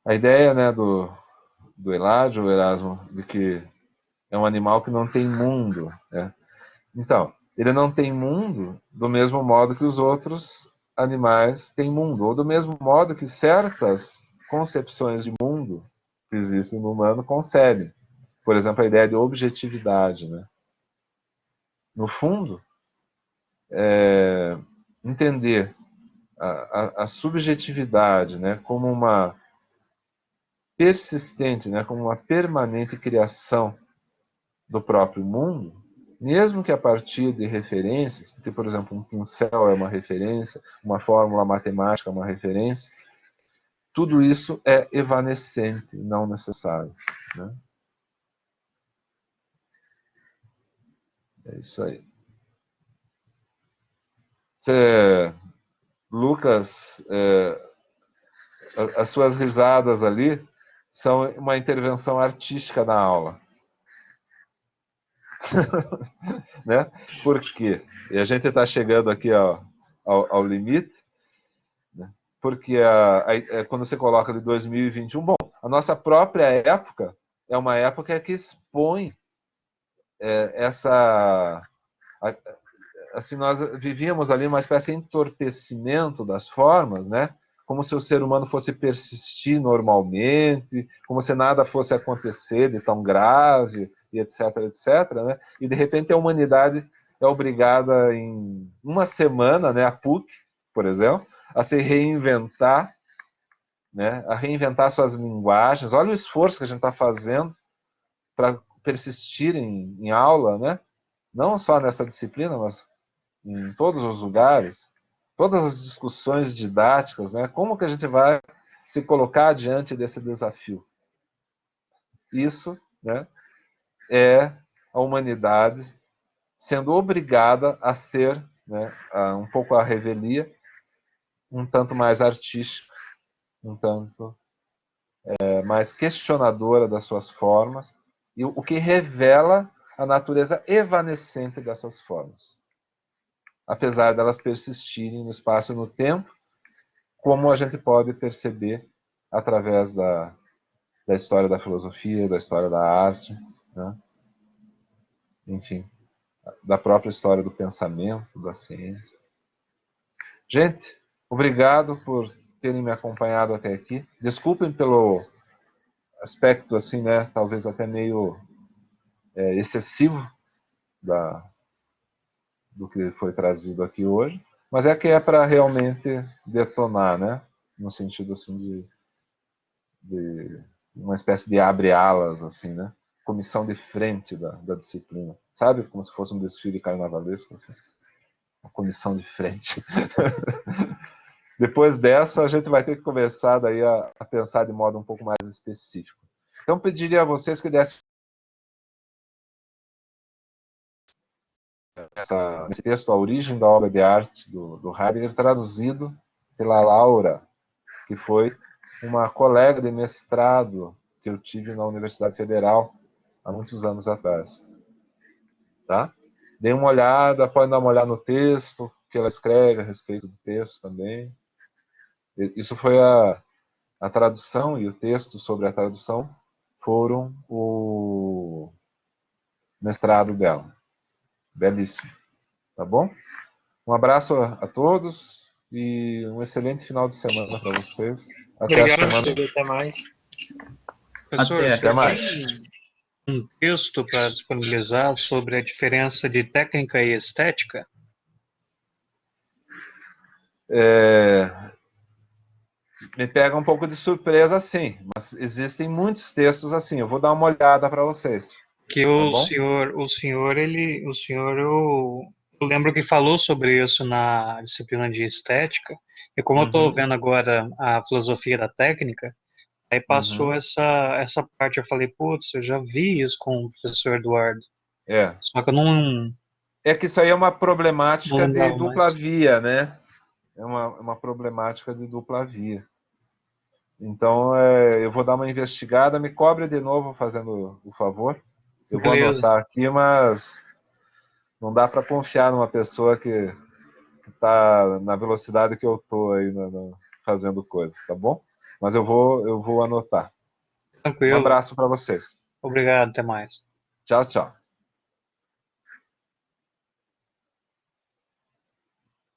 a ideia, né, do Eládio, Erasmo, de que é um animal que não tem mundo, né? Então, ele não tem mundo do mesmo modo que os outros animais têm mundo, ou do mesmo modo que certas concepções de mundo que existem no humano concebem. Por exemplo, a ideia de objetividade, né? No fundo, entender a subjetividade, né, como uma persistente, né, como uma permanente criação do próprio mundo, mesmo que a partir de referências, porque, por exemplo, um pincel é uma referência, uma fórmula matemática é uma referência, tudo isso é evanescente, não necessário, né? É isso aí. Lucas, as suas risadas ali são uma intervenção artística na aula. Né? Por quê? E a gente está chegando aqui ao limite, né? Porque quando você coloca de 2021, bom, a nossa própria época é uma época que expõe assim, nós vivíamos ali uma espécie de entorpecimento das formas, né? Como se o ser humano fosse persistir normalmente, como se nada fosse acontecer de tão grave, e etc, etc, né? E de repente a humanidade é obrigada em uma semana, né, a PUC, por exemplo, a se reinventar, né? A reinventar suas linguagens. Olha o esforço que a gente está fazendo para persistir em aula, né? Não só nessa disciplina, mas em todos os lugares, todas as discussões didáticas, né? Como que a gente vai se colocar diante desse desafio? Isso, né, é a humanidade sendo obrigada a ser, né, um pouco a revelia, um tanto mais artística, um tanto mais questionadora das suas formas, e o que revela a natureza evanescente dessas formas, apesar delas persistirem no espaço e no tempo, como a gente pode perceber através da história da filosofia, da história da arte, né? Enfim, da própria história do pensamento, da ciência. Gente, obrigado por terem me acompanhado até aqui. Desculpem pelo aspecto, assim, né, talvez até meio excessivo do que foi trazido aqui hoje, mas é que é para realmente detonar, né, no sentido assim de uma espécie de abre-alas, assim, né? Comissão de frente da disciplina. Sabe? Como se fosse um desfile carnavalesco, assim. Uma comissão de frente. Depois dessa, a gente vai ter que começar daí a pensar de modo um pouco mais específico. Então, pediria a vocês que dessem esse texto, A Origem da Obra de Arte, do Heidegger, traduzido pela Laura, que foi uma colega de mestrado que eu tive na Universidade Federal há muitos anos atrás. Tá? Dê uma olhada, pode dar uma olhada no texto, que ela escreve a respeito do texto também. Isso foi a tradução, e o texto sobre a tradução foram o mestrado dela. Belíssimo. Tá bom? Um abraço a todos e um excelente final de semana para vocês. Até a semana. Até mais. Professor, Até mais. Um texto para disponibilizar sobre a diferença de técnica e estética? Me pega um pouco de surpresa, sim, mas existem muitos textos assim. Eu vou dar uma olhada para vocês. Que tá o bom? senhor, eu lembro que falou sobre isso na disciplina de estética, e como eu estou vendo agora a filosofia da técnica, aí passou essa parte, eu falei, putz, eu já vi isso com o professor Eduardo. Só que eu não... É que isso aí é uma problemática de dupla mais. via, né? É uma problemática de dupla via. Então, eu vou dar uma investigada, me cobre de novo fazendo o favor. Eu vou Beleza. anotar aqui, mas não dá para confiar numa pessoa que está na velocidade que eu estou aí fazendo coisas, tá bom? Mas eu vou anotar. Um Tranquilo. abraço para vocês. Obrigado, até mais. Tchau, tchau.